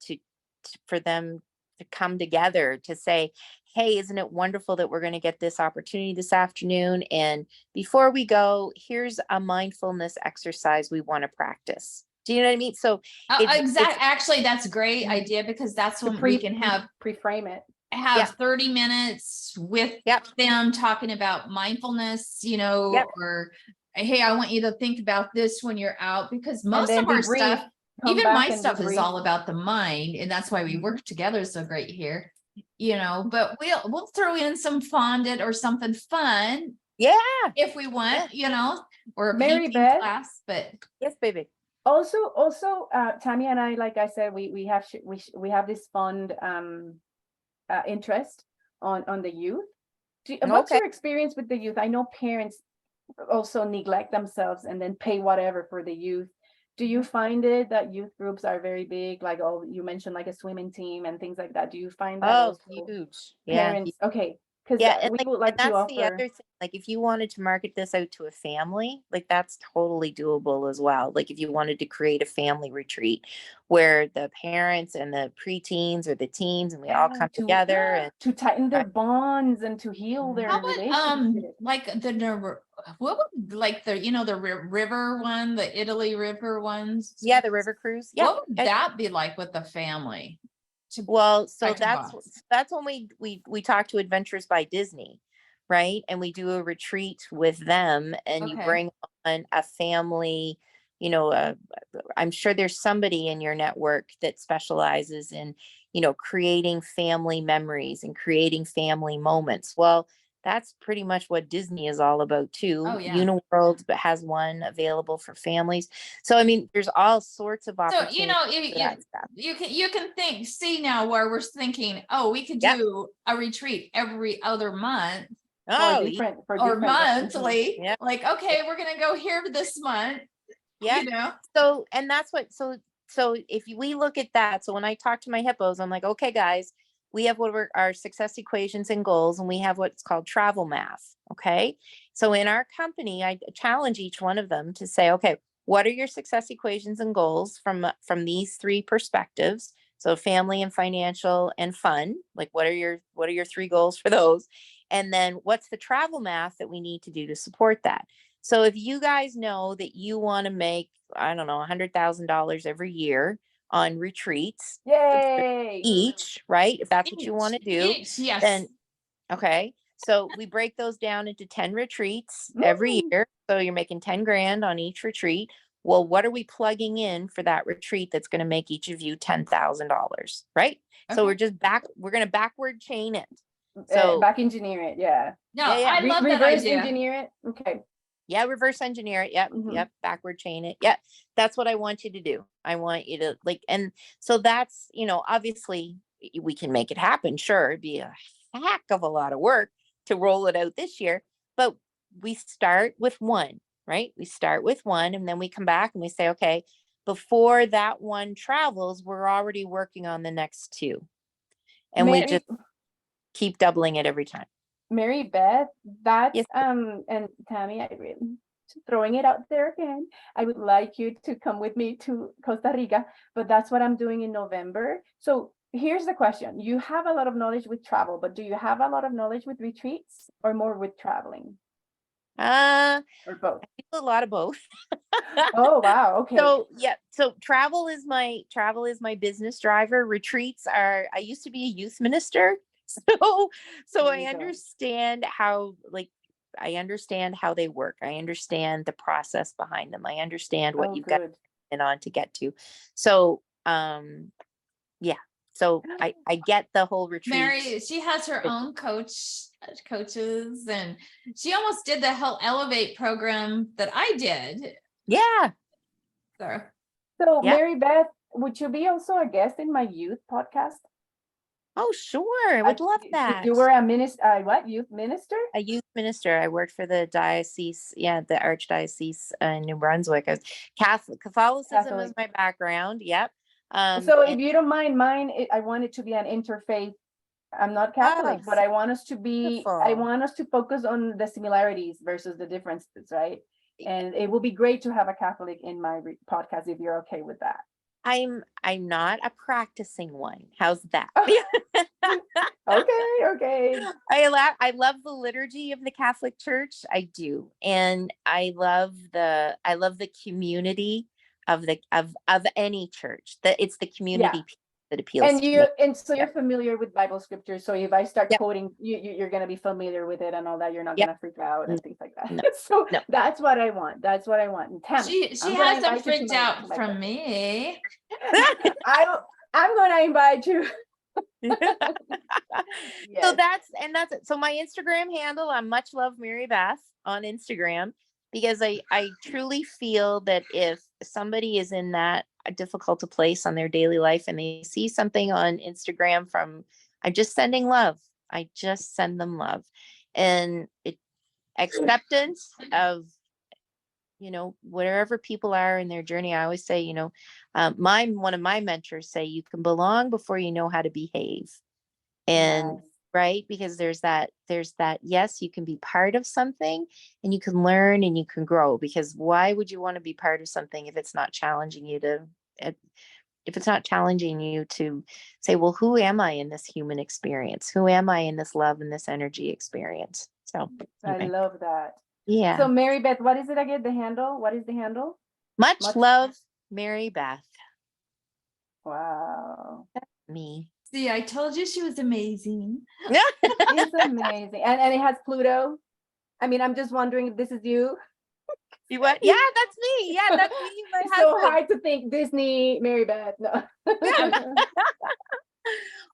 for them to come together to say, hey, isn't it wonderful that we're going to get this opportunity this afternoon? And before we go, here's a mindfulness exercise we want to practice. Do you know what I mean? So exactly. Actually, that's a great idea, because that's when we can pre-frame it. Have 30 minutes with them talking about mindfulness, or hey, I want you to think about this when you're out, because most of our stuff, even my stuff, is all about the mind, and that's why we work together so great here. But we'll throw in some fondant or something fun. Yeah. If we want, or a Mary painting Beth, class, but yes, baby. Also, Tammy and I, like I said, we have this fund interest on the youth. What's your experience with the youth? I know parents also neglect themselves and then pay whatever for the youth. Do you find it that youth groups are very big? Like, you mentioned like a swimming team and things like that. Do you find that huge? Parents, okay. Because we would like to offer. The other thing, like if you wanted to market this out to a family, like that's totally doable as well. Like if you wanted to create a family retreat where the parents and the preteens or the teens and we all come together and to tighten their bonds and to heal their relationships. Like what would like the the river one, the Italy river ones? Yeah, the river cruise. Yeah. What would that be like with the family? Well, so that's when we talk to Adventures by Disney, right? And we do a retreat with them, and you bring on a family. I'm sure there's somebody in your network that specializes in, creating family memories and creating family moments. Well, that's pretty much what Disney is all about too. Oh, yeah. Uniworld has one available for families. So, I mean, there's all sorts of opportunities. So, you can see now where we're thinking, oh, we could do a retreat every other month. Or monthly. Yep. Like, okay, we're going to go here this month. Yeah. So, and that's what, so if we look at that, so when I talk to my hippos, I'm like, okay, guys, we have what are our success equations and goals, and we have what's called travel math. Okay. So in our company, I challenge each one of them to say, okay, what are your success equations and goals from these three perspectives? So family and financial and fun, like what are your three goals for those? And then what's the travel math that we need to do to support that? So if you guys know that you want to make, I don't know, $100,000 every year on retreats, yay, each, right? If that's what you want to do, yes. Then, okay. So we break those down into 10 retreats every year. So you're making 10 grand on each retreat. Well, what are we plugging in for that retreat that's going to make each of you $10,000, right? Okay. So we're going to backward chain it. So back engineer it. Yeah. No, I love that reverse idea. Engineer it. Okay. Yeah, reverse engineer it. Yep. Yep. Backward chain it. Yep. That's what I want you to do. I want you to and so that's, obviously, we can make it happen. Sure, it'd be a heck of a lot of work to roll it out this year, but we start with one, right? We start with one, and then we come back and we say, okay, before that one travels, we're already working on the next two. And we Mary, just keep doubling it every time. Mary Beth, that's Yes. and Tammy, I really throwing it out there again. I would like you to come with me to Costa Rica, but that's what I'm doing in November. So here's the question. You have a lot of knowledge with travel, but do you have a lot of knowledge with retreats or more with traveling? Or both? I do a lot of both. Oh, wow. Okay. So yeah, so travel is my business driver. Retreats are, I used to be a youth minister. So There I you go. understand how, like, I understand how they work. I understand the process behind them. I understand what Oh, you've got good. in on to get to. So yeah. So I get the whole retreat. Mary, she has her own coaches, and she almost did the whole Elevate program that I did. Yeah. So Yeah. Mary Beth, would you be also a guest in my youth podcast? Oh, sure. I would love that. You were a minister, what, youth minister? A youth minister. I worked for the diocese, the archdiocese in New Brunswick. I was Catholicism is my background. Yep. So if you don't mind, I want it to be an interfaith. I'm not Catholic, but I want us to be, I want us to focus on the similarities versus the differences, right? And it will be great to have a Catholic in my podcast if you're okay with that. I'm not a practicing one. How's that? Okay. I love the liturgy of the Catholic Church. I do. And I love the community of any church. That it's the community piece that appeals and to you me. and so you're familiar with Bible scripture. So if I start quoting, you're gonna be familiar with it and all that. You're not gonna freak out and things like that. No. So that's what I want. That's what I want. And Tammy, She hasn't freaked out from me. I'm gonna invite you. So that's it. So my Instagram handle, I'm Much Love Mary Beth on Instagram, because I truly feel that if somebody is in that difficult a place on their daily life and they see something on Instagram I'm just sending love. I just send them love, and acceptance of, wherever people are in their journey. I always say, one of my mentors say, you can belong before you know how to behave. And right, because there's that, yes, you can be part of something and you can learn and you can grow, because why would you want to be part of something if it's not challenging you to say, well, who am I in this human experience? Who am I in this love and this energy experience? So anyway. I love that. Yeah. So Mary Beth, what is it again? The handle? What is the handle? Much love, Mary Beth. Wow. That's me. See, I told you she was amazing. It's amazing. And it has Pluto. I mean, I'm just wondering if this is you. You what? Yeah, that's me. Yeah, that's me. It's so hard to think Disney, Mary Beth. No.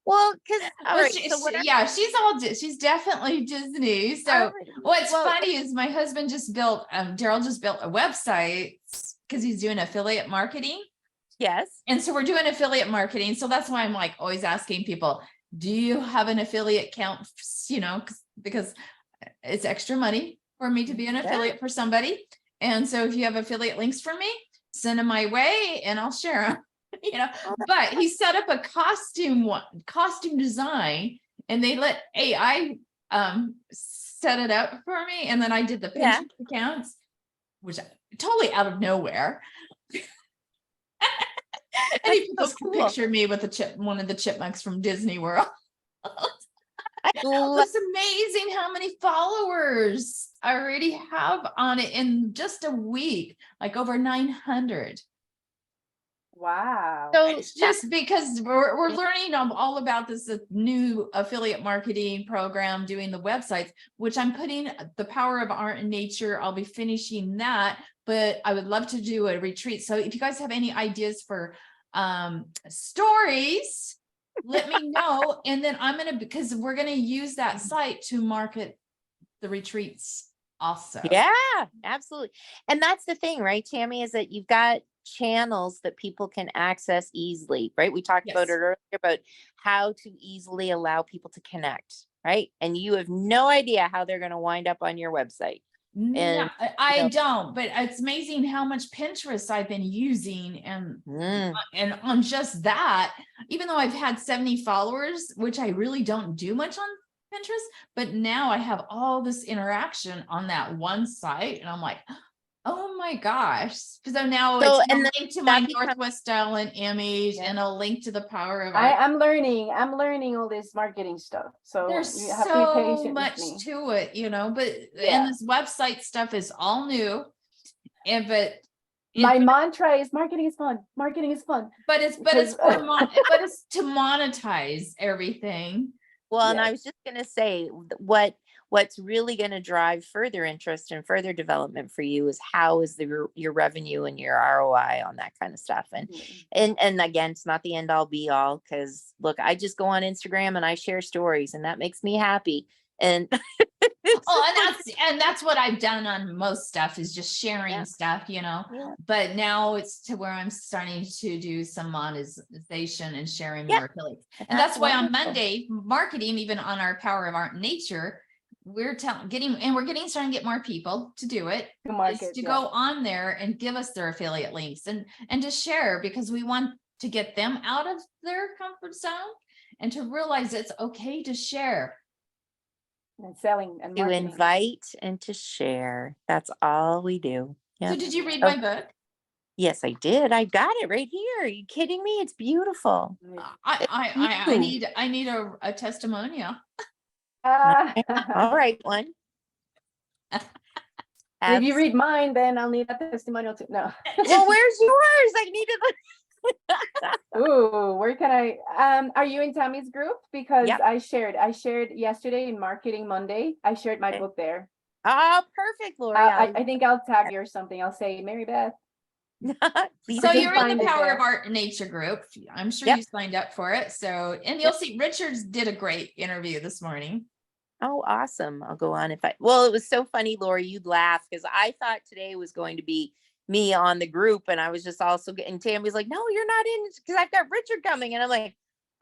Well, because she's definitely Disney. So what's funny is my husband just built, Daryl just built a website because he's doing affiliate marketing. Yes. And so we're doing affiliate marketing. So that's why I'm like always asking people, do you have an affiliate account? Because it's extra money for me to be an affiliate for somebody. And so if you have affiliate links for me, send them my way and I'll share them. But he set up a costume design, and they let AI set it up for me, and then I did the Pinterest accounts, which totally out of nowhere. And he pictured me with one of the chipmunks from Disney World. It's amazing how many followers I already have on it in just a week, like over 900. Wow. So it's just because we're learning all about this new affiliate marketing program, doing the websites, which I'm putting the Power of Art and Nature. I'll be finishing that, but I would love to do a retreat. So if you guys have any ideas for stories, let me know. And then because we're going to use that site to market the retreats also. Yeah, absolutely. And that's the thing, right, Tammy, is that you've got channels that people can access easily, right? We talked about it Yes. earlier about how to easily allow people to connect, right? And you have no idea how they're going to wind up on your website. No, And I know- don't, but it's amazing how much Pinterest I've been using and Mm. on just that, even though I've had 70 followers, which I really don't do much on Pinterest, but now I have all this interaction on that one site and I'm like, oh my gosh. Because now So, it's a and link to my that becomes- Northwest style and image Yeah. and a link to the power of I'm learning all this marketing stuff. So there's you have to be so patient much with me. to it, you know, but Yeah. and this website stuff is all new. And My mantra is marketing is fun. Marketing is fun. but it's but it's to monetize everything. Well, and Yes. I was just going to say what's really going to drive further interest and further development for you is how is your revenue and your ROI on that kind of stuff. And again, it's not the end all be all, because look, I just go on Instagram and I share stories and that makes me happy. And Oh, and that's what I've done on most stuff is just sharing Yeah. stuff, you know. Yeah. But now it's to where I'm starting to do some monetization and sharing Yeah. more affiliates. And that's why on wonderful. Monday, marketing, even on our Power of Art and Nature, we're starting to get more people to do it. To Is market, to yeah. go on there and give us their affiliate links and to share, because we want to get them out of their comfort zone and to realize it's okay to share. And selling and To marketing. invite and to share. That's all we do. Yeah. So did you read Oh. my book? Yes, I did. I got it right here. Are you kidding me? It's beautiful. I need a testimonial. All right, one. And if you read mine, then I'll need a testimonial too. No. Well, where's yours? I needed Ooh, where can I? Are you in Tammy's group? Because Yep. I shared yesterday in Marketing Monday. I shared my Okay. book there. Oh, perfect, Lori. I think I'll tag you or something. I'll say Mary Beth. Please So just you're in find the it Power there. of Art and Nature group. I'm sure Yep. you signed up for it. So, and you'll see Richards did a great interview this morning. Oh, awesome. I'll go on well, it was so funny, Lori, you'd laugh because I thought today was going to be me on the group. And I was just also getting Tammy's like, no, you're not in because I've got Richard coming. And I'm like,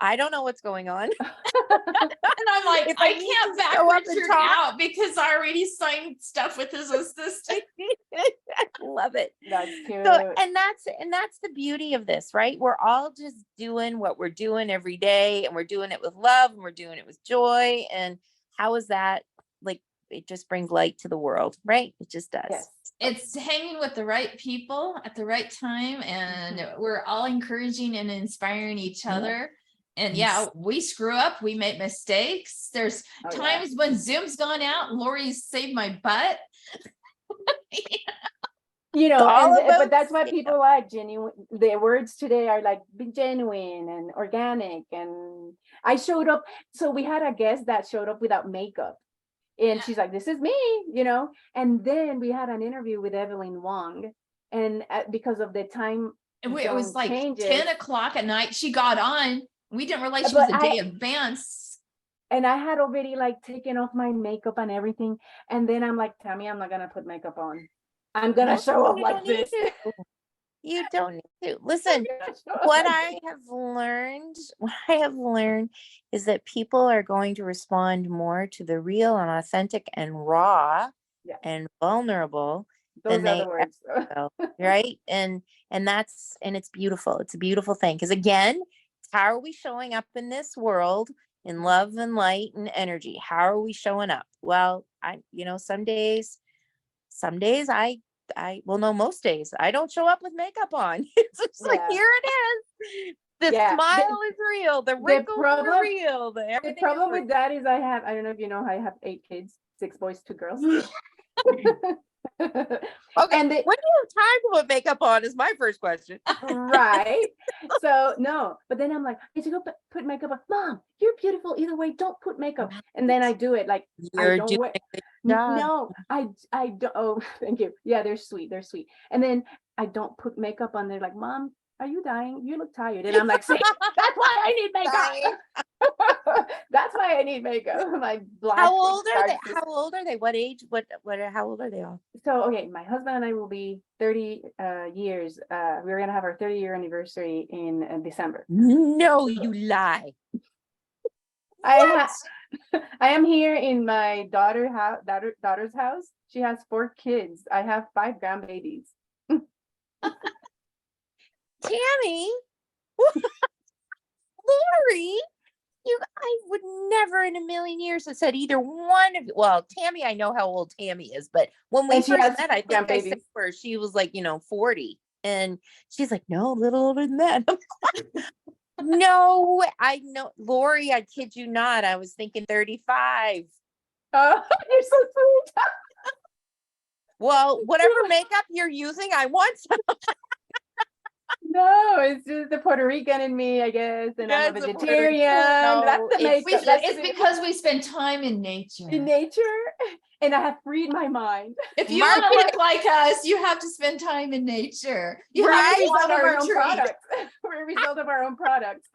I don't know what's going on. And I'm like, If I need can't to back show up and Richard talk. out because I already signed stuff with his assistant. Love it. That's cute. So, and that's the beauty of this, right? We're all just doing what we're doing every day, and we're doing it with love, and we're doing it with joy. And how is that? Like, it just brings light to the world, right? It just does. Yes. It's hanging with the right people at the right time, and we're all encouraging and inspiring each other. And yeah, we screw up, we make mistakes. There's times when Zoom's gone out, Lori's saved my butt. You know, all and, about but that's what people like. Genuine. The words today are like be genuine and organic. And I showed up. So we had a guest that showed up without makeup. And she's like, this is me, you know. And then we had an interview with Evelyn Wong. And because of the time And it was like changes, 10 o'clock at night. She got on. We didn't realize she was a day advance. And I had already like taken off my makeup and everything. And then I'm like, Tammy, I'm not going to put makeup on. I'm going to show up like this. You don't need to. Listen, what I have learned is that people are going to respond more to the real and authentic and raw and vulnerable Those than are they the words. will, right? And it's beautiful. It's a beautiful thing. Because again, how are we showing up in this world in love and light and energy? How are we showing up? Well, some days well, no, most days I don't show up with makeup on. It's just like, here it is. The smile is real. The wrinkles are real. The problem with that is I don't know if you know, I have 8 kids, 6 boys, 2 girls. Okay. And when do you have time to put makeup on is my first question. Right. So no, but then I'm like, I need to go put makeup on. Mom, you're beautiful either way. Don't put makeup. And then I do it like you're doing no, I don't. Oh, thank you. Yeah, they're sweet. They're sweet. And then I don't put makeup on. They're like, Mom, are you dying? You look tired. And I'm like, see, that's why I need makeup. That's why I need makeup. My black. How old are they? dark How old are they? What age? How old are they all? So, okay, my husband and I will be 30 years. We're going to have our 30-year anniversary in December. No, you lie. I am here in my daughter's house. She has 4 kids. I have 5 grandbabies. Tammy, Lori, I would never in a million years have said either one of you. Well, Tammy, I know how old Tammy is, but when we And she first has met, I think I said grandbabies. to her, she was like, 40. And she's like, no, a little older than that. No, I know, Lori, I kid you not. I was thinking 35. Oh, you're so sweet. Well, whatever makeup you're using, I want some. No, it's just the Puerto Rican in me, I guess, and I'm a That's a Puerto vegetarian. Rican. No, That's the it's makeup. just- It's because we spend time in nature. in nature, and I have freed my mind. If you want to look like us, you have to spend time in nature. You We're have a to go result on of a our own retreat. products. We're a result of our own products.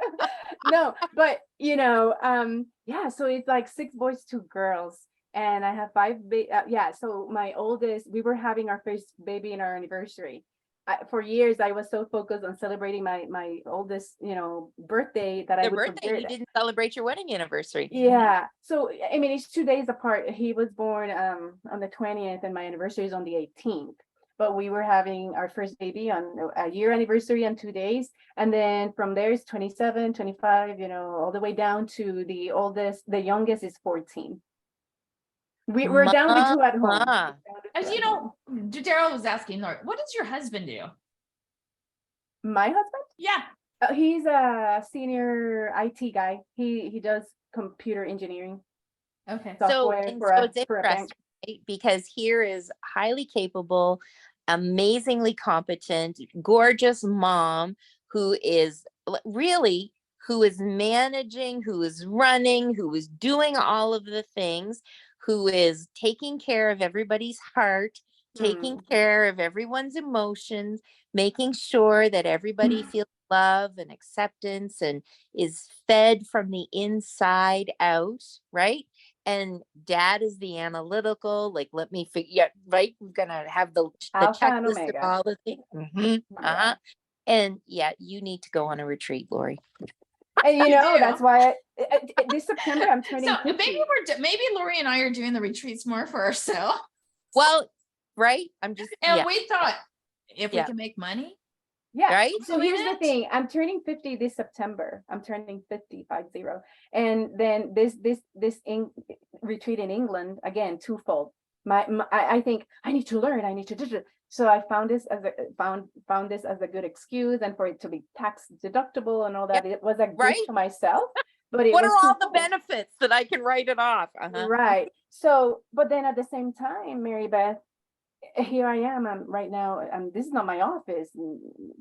No, but yeah, so it's like 6 boys, 2 girls. And I have 5, yeah, so my oldest, we were having our first baby in our anniversary. For years, I was so focused on celebrating my oldest, birthday that I the would birthday, forget. you didn't celebrate your wedding anniversary. Yeah. So, I mean, it's 2 days apart. He was born on the 20th and my anniversary is on the 18th. But we were having our first baby on a year anniversary on 2 days. And then from there is 27, 25, all the way down to the youngest is 14. We're down to 2 at home. As you know, Daryl was asking, Lord, what does your husband do? My husband? Yeah. He's a senior IT guy. He does computer engineering. Okay. Software So for it's a bank. interesting, right? Because here is highly capable, amazingly competent, gorgeous mom who is managing, who is running, who is doing all of the things, who is taking care of everybody's heart, taking care of everyone's emotions, making sure that everybody feels love and acceptance and is fed from the inside out, right? And dad is the analytical, like, let me figure, right? We're gonna have the Alpha and checklist of Omega. all the things. Yeah. And yeah, you need to go on a retreat, Lori. And that's why this September I'm turning. So 50. maybe Lori and I are doing the retreats more for ourselves. Well, right? I'm just We thought if we can make money. Yeah. Right. So here's the thing. I'm turning 50 this September. I'm turning 50. And then this retreat in England, again, twofold. I think I need to learn. I need to do it. So I found this as a good excuse, and for it to be tax deductible and all that. It was a gift to myself. But what are all the benefits that I can write it off? Right. So, but then at the same time, Mary Beth, here I am. I'm right now. This is not my office.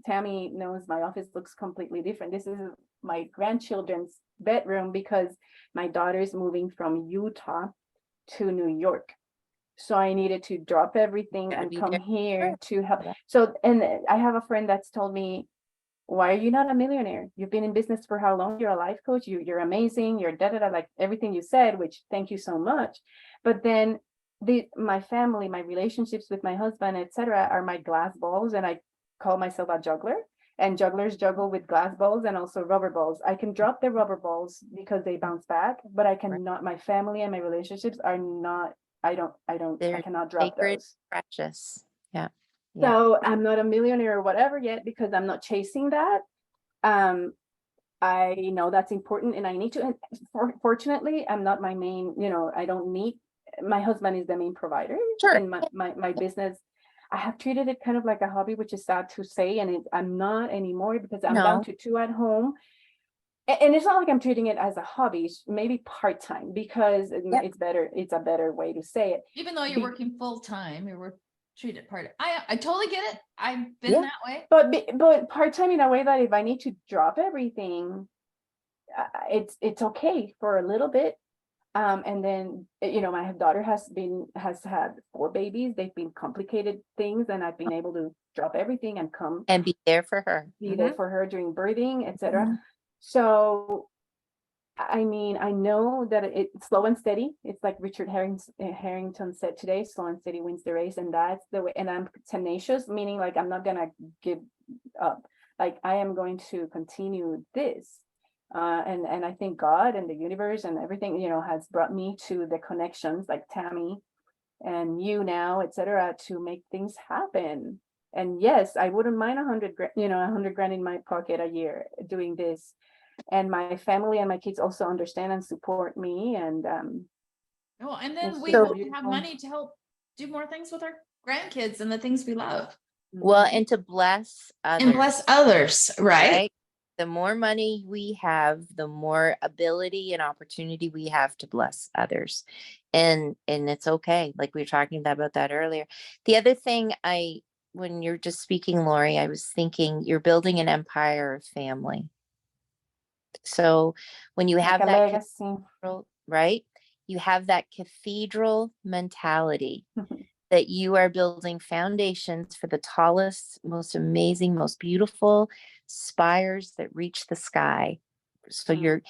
Tammy knows my office looks completely different. This is my grandchildren's bedroom because my daughter is moving from Utah to New York. So I needed to drop everything and come here to help. So, and I have a friend that's told me, why are you not a millionaire? You've been in business for how long? You're a life coach. You're amazing. You're like everything you said, which thank you so much. But then my family, my relationships with my husband, etc., are my glass balls. And I call myself a juggler. And jugglers juggle with glass balls and also rubber balls. I can drop the rubber balls because they bounce back, but I cannot, my family and my relationships are not, I cannot drop those. Precious. Yeah. So I'm not a millionaire or whatever yet because I'm not chasing that. I know that's important and I need to, and fortunately, I'm not my main, I don't need, my husband is the main provider. Sure. And my business, I have treated it kind of like a hobby, which is sad to say. And I'm not anymore because I'm down to 2 at home. And it's not like I'm treating it as a hobby, maybe part-time because it's better. It's a better way to say it. Even though you're working full-time, you were treated part. I totally get it. I've been that way. But part-time in a way that if I need to drop everything, it's okay for a little bit. And then, my daughter has had 4 babies. They've been complicated things, and I've been able to drop everything and come And be there for her. be there for her during birthing, etc. Mhm. So, I mean, I know that it's slow and steady. It's like Richard Harrington said today, slow and steady wins the race. And that's the way. And I'm tenacious, meaning like I'm not gonna give up. Like I am going to continue this. And I think God and the universe and everything, has brought me to the connections like Tammy and you now, etc., to make things happen. And yes, I wouldn't mind 100 grand in my pocket a year doing this. And my family and my kids also understand and support me. And Oh, and then it's we just will have beautiful. money to help do more things with our grandkids and the things we love Well, and to bless and others, bless others, right? right? The more money we have, the more ability and opportunity we have to bless others. And it's okay. Like we were talking about that earlier. The other thing when you're just speaking, Lori, I was thinking you're building an empire of family. So when you have like a that legacy. cathedral, right? You have that cathedral mentality that you are building foundations for the tallest, most amazing, most beautiful spires that reach the sky. So your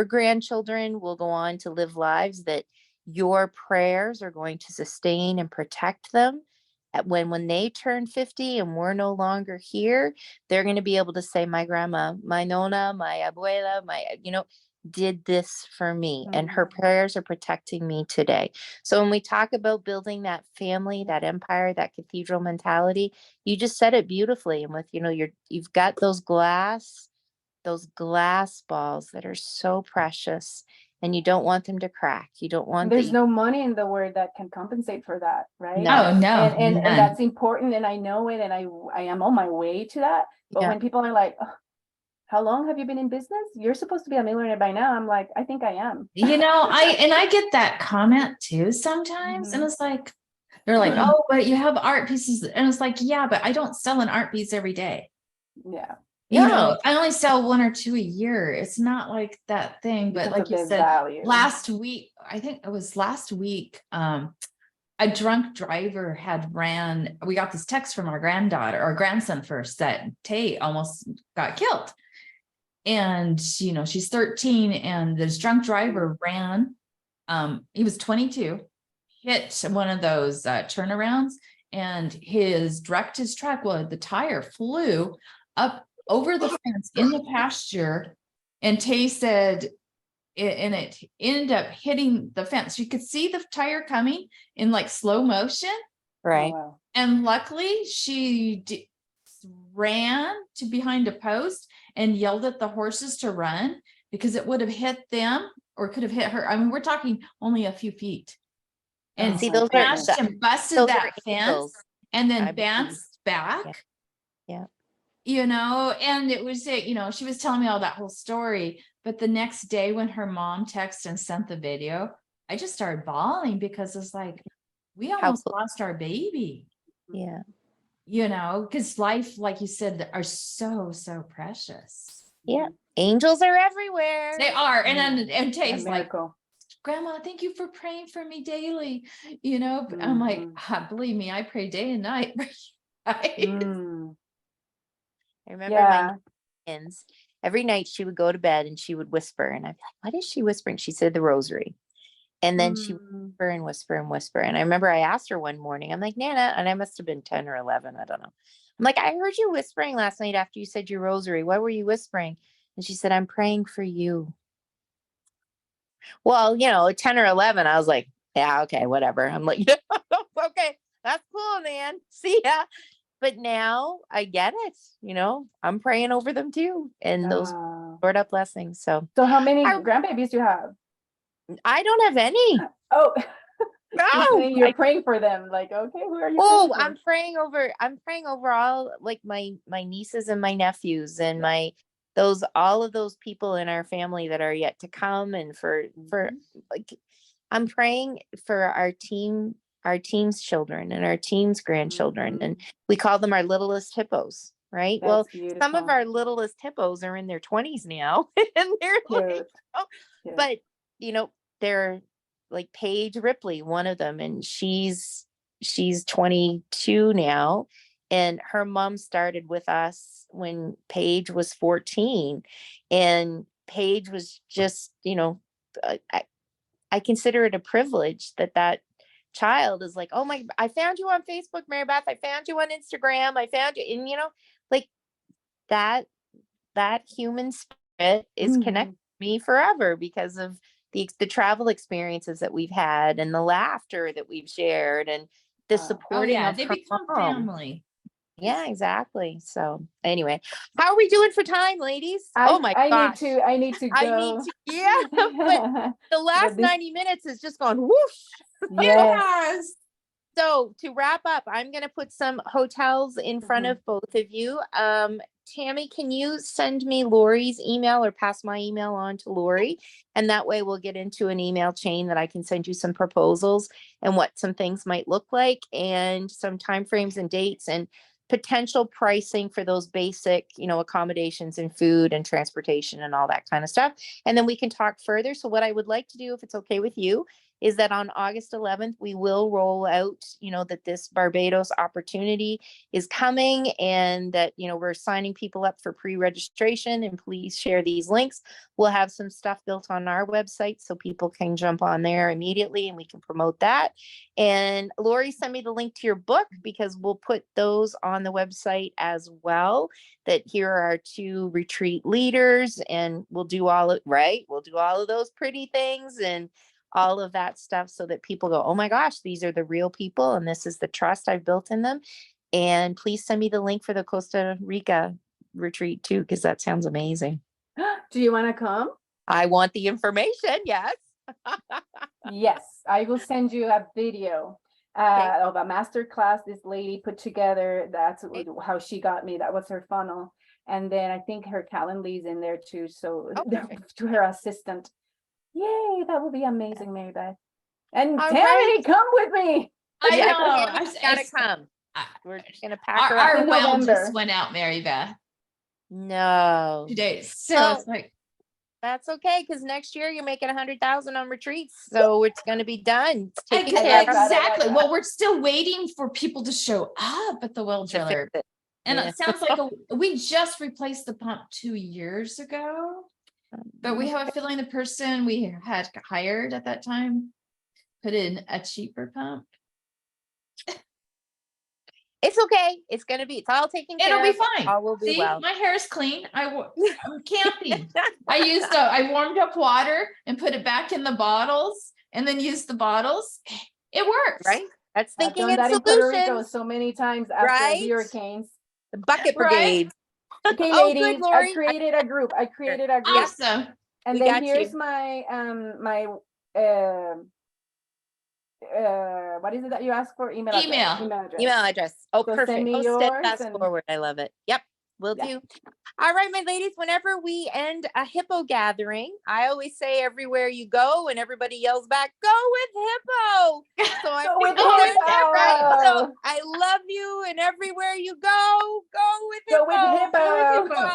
grandchildren will go on to live lives that your prayers are going to sustain and protect them. When they turn 50 and we're no longer here, they're going to be able to say, my grandma, my nona, my abuela, did this for me, and her prayers are protecting me today. So when we talk about building that family, that empire, that cathedral mentality, you just said it beautifully. And with, you've got those glass balls that are so precious, and you don't want them to crack. You don't want There's no money in the world that can compensate for that, right? No. Oh, no. And none. that's important, and I know it, and I am on my way to that. But Yeah. when people are like, "Oh, how long have you been in business? You're supposed to be a millionaire by now." I'm like, I think I am. I get that comment too sometimes. And it's like, they're like, oh, but you have art pieces. And it's like, yeah, but I don't sell an art piece every day. Yeah. I only sell 1 or 2 a year. It's not like that thing, but Because like of you the said, value. last week, I think it was last week, a drunk driver we got this text from our grandson first, that Tay almost got killed. And, she's 13, and this drunk driver ran, he was 22, hit one of those turnarounds, and his truck, the tire flew up over the fence in the pasture. And Tay said, and it ended up hitting the fence. You could see the tire coming in like slow motion. Right. Oh, wow. And luckily she ran to behind a post and yelled at the horses to run, because it would have hit them or could have hit her. I mean, we're talking only a few feet. And See, those smashed and busted those that are fence angels. and I then believe. bounced back. Yeah. And it was, she was telling me all that whole story. But the next day when her mom texted and sent the video, I just started bawling, because it's like, we almost lost our baby. Yeah. Because life, like you said, are so, so precious. Yeah. Angels are everywhere. They are. And Tay's like, miracle. Grandma, thank you for praying for me daily. I'm like, believe me, I pray day and night. I remember my kids, every night she would go to bed and she would whisper, and I'd be like, what is she whispering? She said the rosary. And then she would whisper and whisper and whisper. And I remember I asked her one morning, I'm like, Nana, and I must have been 10 or 11. I don't know. I'm like, I heard you whispering last night after you said your rosary. What were you whispering? And she said, I'm praying for you. Well, 10 or 11, I was like, yeah, okay, whatever. I'm like, okay, that's cool, man. See ya. But now I get it. I'm praying over them too. And those stored up blessings. So how many grandbabies do you have? I don't have any. Oh, no, you're praying for them. Like, okay, who are you? Oh, I'm praying over all, like my nieces and my nephews and all of those people in our family that are yet to come. And for like, I'm praying for our team's children and our team's grandchildren. And we call them our littlest hippos, right? That's beautiful. Some of our littlest hippos are in their 20s now. And they're like, but they're like Paige Ripley, one of them, and she's 22 now, and her mom started with us when Paige was 14, and Paige was just, I consider it a privilege that child is like, oh my, I found you on Facebook, Mary Beth. I found you on Instagram. I found you. And, like that human spirit is connected to me forever because of the travel experiences that we've had and the laughter that we've shared and the supporting of they her become mom. family. Yeah, exactly. So anyway, how are we doing for time, ladies? Oh my gosh. I need to go. Yeah, but the last 90 minutes has just gone whoosh. Yes. So to wrap up, I'm going to put some hotels in front of both of you. Tammy, can you send me Lori's email or pass my email on to Lori? And that way we'll get into an email chain that I can send you some proposals and what some things might look like and some timeframes and dates and potential pricing for those basic, accommodations and food and transportation and all that kind of stuff. And then we can talk further. So what I would like to do, if it's okay with you, is that on August 11th, we will roll out, that this Barbados opportunity is coming and that, we're signing people up for pre-registration, and please share these links. We'll have some stuff built on our website so people can jump on there immediately and we can promote that. And Lori, send me the link to your book because we'll put those on the website as well. That here are our 2 retreat leaders and we'll do all of those pretty things and all of that stuff so that people go, oh my gosh, these are the real people and this is the trust I've built in them. And please send me the link for the Costa Rica retreat too, because that sounds amazing. Do you want to come? I want the information. Yes. Yes, I will send you a video of a master class this lady put together. That's how she got me. That was her funnel. And then I think her Calendly's in there too. So to her assistant. Yay, that will be amazing, Mary Beth. And Tammy, come with me. I know. I gotta come. We're gonna pack her our up. well just went out, Mary Beth. No. Today. So it's like that's okay, because next year you're making 100,000 on retreats, so it's going to be done. It's taken care of. Exactly. Well, we're still waiting for people to show up at the well driller, and it sounds like we just replaced the pump 2 years ago. But we have a feeling the person we had hired at that time put in a cheaper pump. It's okay. It's all taken care of. It'll be fine. All will be well. My hair is clean. I'm camping. I warmed up water and put it back in the bottles and then used the bottles. It works. Right? That's thinking in solutions. So many times after the hurricanes. The bucket brigade. Okay, ladies, good, I created a group. Awesome. And then here's my what is it that you asked for? Email address. Oh, so perfect. Send me yours forward. I love it. Yep, will do. All right, my ladies, whenever we end a hippo gathering, I always say everywhere you go and everybody yells back, go with hippo. So I love you, and everywhere you go with hippo. Go with hippo.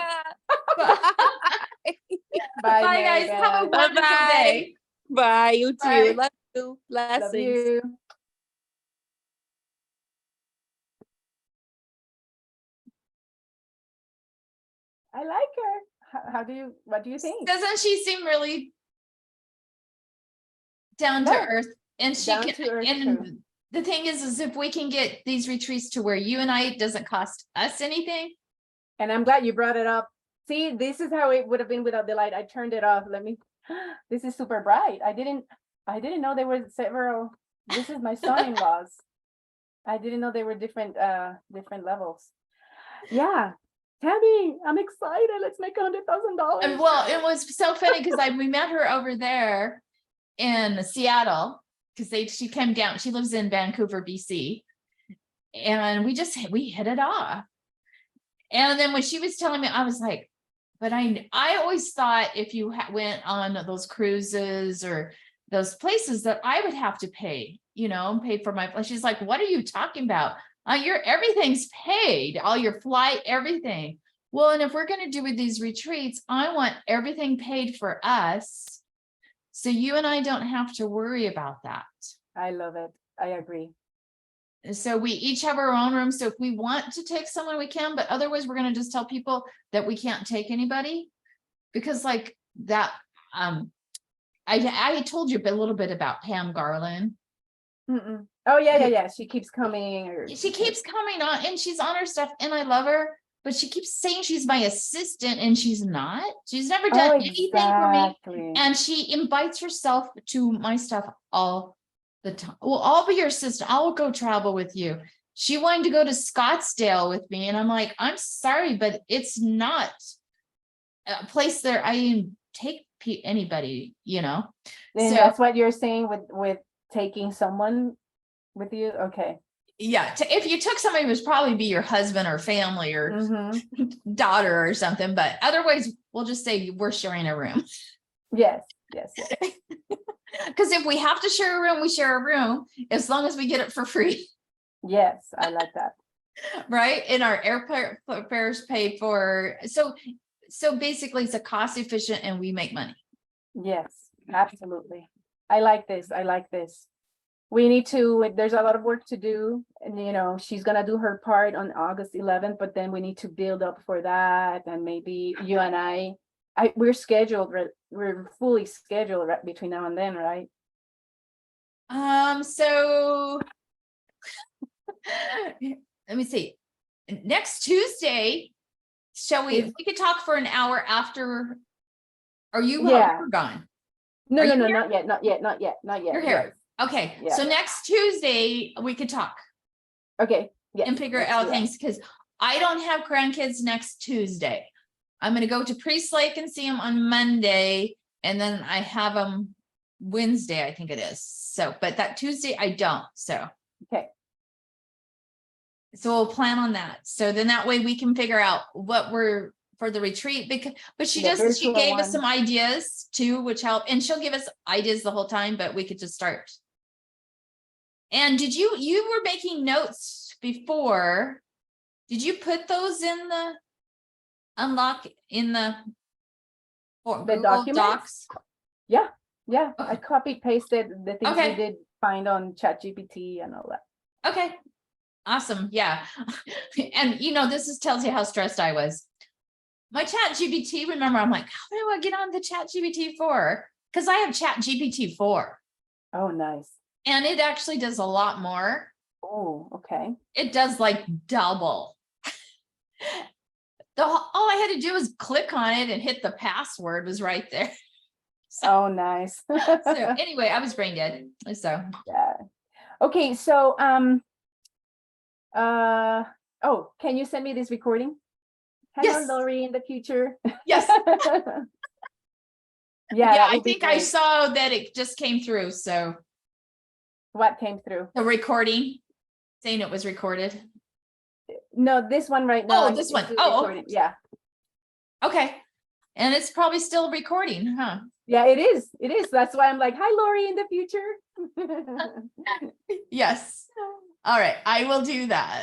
Bye guys. Have a wonderful day. Bye. You too. Love you. Blessings. Love you. I like her. What do you think? Doesn't she seem really down to earth? And she can, the thing is if we can get these retreats to where you and I, it doesn't cost us anything. And I'm glad you brought it up. See, this is how it would have been without the light. I turned it off. This is super bright. I didn't know there were several. This is my son-in-law's. I didn't know there were different levels. Yeah. Tammy, I'm excited. Let's make $100,000. Well, it was so funny because we met her over there in Seattle because she came down. She lives in Vancouver, BC, and we hit it off. And then when she was telling me, I was like, but I always thought if you went on those cruises or those places that I would have to pay for my flight. She's like, what are you talking about? Everything's paid, all your flight, everything. Well, and if we're going to do with these retreats, I want everything paid for us So you and I don't have to worry about that. I love it. I agree. So we each have our own room. So if we want to take someone, we can, but otherwise we're going to just tell people that we can't take anybody, because like that, I told you a little bit about Pam Garland. Mm-mm. Oh yeah. She keeps coming. She keeps coming on and she's on her stuff and I love her, but she keeps saying she's my assistant and she's not. She's never done anything for me. And she invites herself to my stuff all the time. Well, I'll be your assistant. I'll go travel with you. She wanted to go to Scottsdale with me. And I'm like, I'm sorry, but it's not a place that I take anybody, you know? And so that's what you're saying with taking someone with you. Okay. Yeah. If you took somebody, it would probably be your husband or family or daughter or something, but otherwise we'll just say we're sharing a room. Yes. Because if we have to share a room, we share a room as long as we get it for free. Yes. I like that. Right. And our airfares paid for. So basically it's a cost efficient and we make money. Yes, absolutely. I like this. We need to, there's a lot of work to do, and she's gonna do her part on August 11th, but then we need to build up for that. And maybe you and we're scheduled, we're fully scheduled right between now and then, right? So let me see. Next Tuesday, we could talk for an hour after. Are you gone? No, not yet. You're here. Yes. Okay. Yeah. So next Tuesday we could talk. Okay. Yes. And figure out things, because I don't have grandkids next Tuesday. I'm going to go to Priest Lake and see them on Monday. And then I have them Wednesday, I think it is. So, but that Tuesday I don't. So, okay. So we'll plan on that. So then that way we can figure out what we're for the retreat, but she gave us some ideas too, which help, and she'll give us ideas the whole time, but we could just start. And you were making notes before. Did you put those in the documents? Docs? Yeah. Okay. I copied pasted the things we did find on ChatGPT and all that. Okay. Awesome. Yeah. And this tells you how stressed I was. My ChatGPT, remember, I'm like, how do I get on the ChatGPT 4? Because I have ChatGPT 4. Oh, nice. And it actually does a lot more. Oh, okay. It does like double. All I had to do was click on it and hit the password was right there. So nice. So anyway, I was brain dead. So yeah. Okay, so can you send me this recording? Hello, Lori, in the future. Yes. Yeah, I think I saw that it just came through. So what came through? The recording, saying it was recorded. No, this one right now. Oh, this one. Oh, yeah. Okay. And it's probably still recording, huh? Yeah, it is. That's why I'm like, hi, Lori, in the future. Yes. All right. I will do that.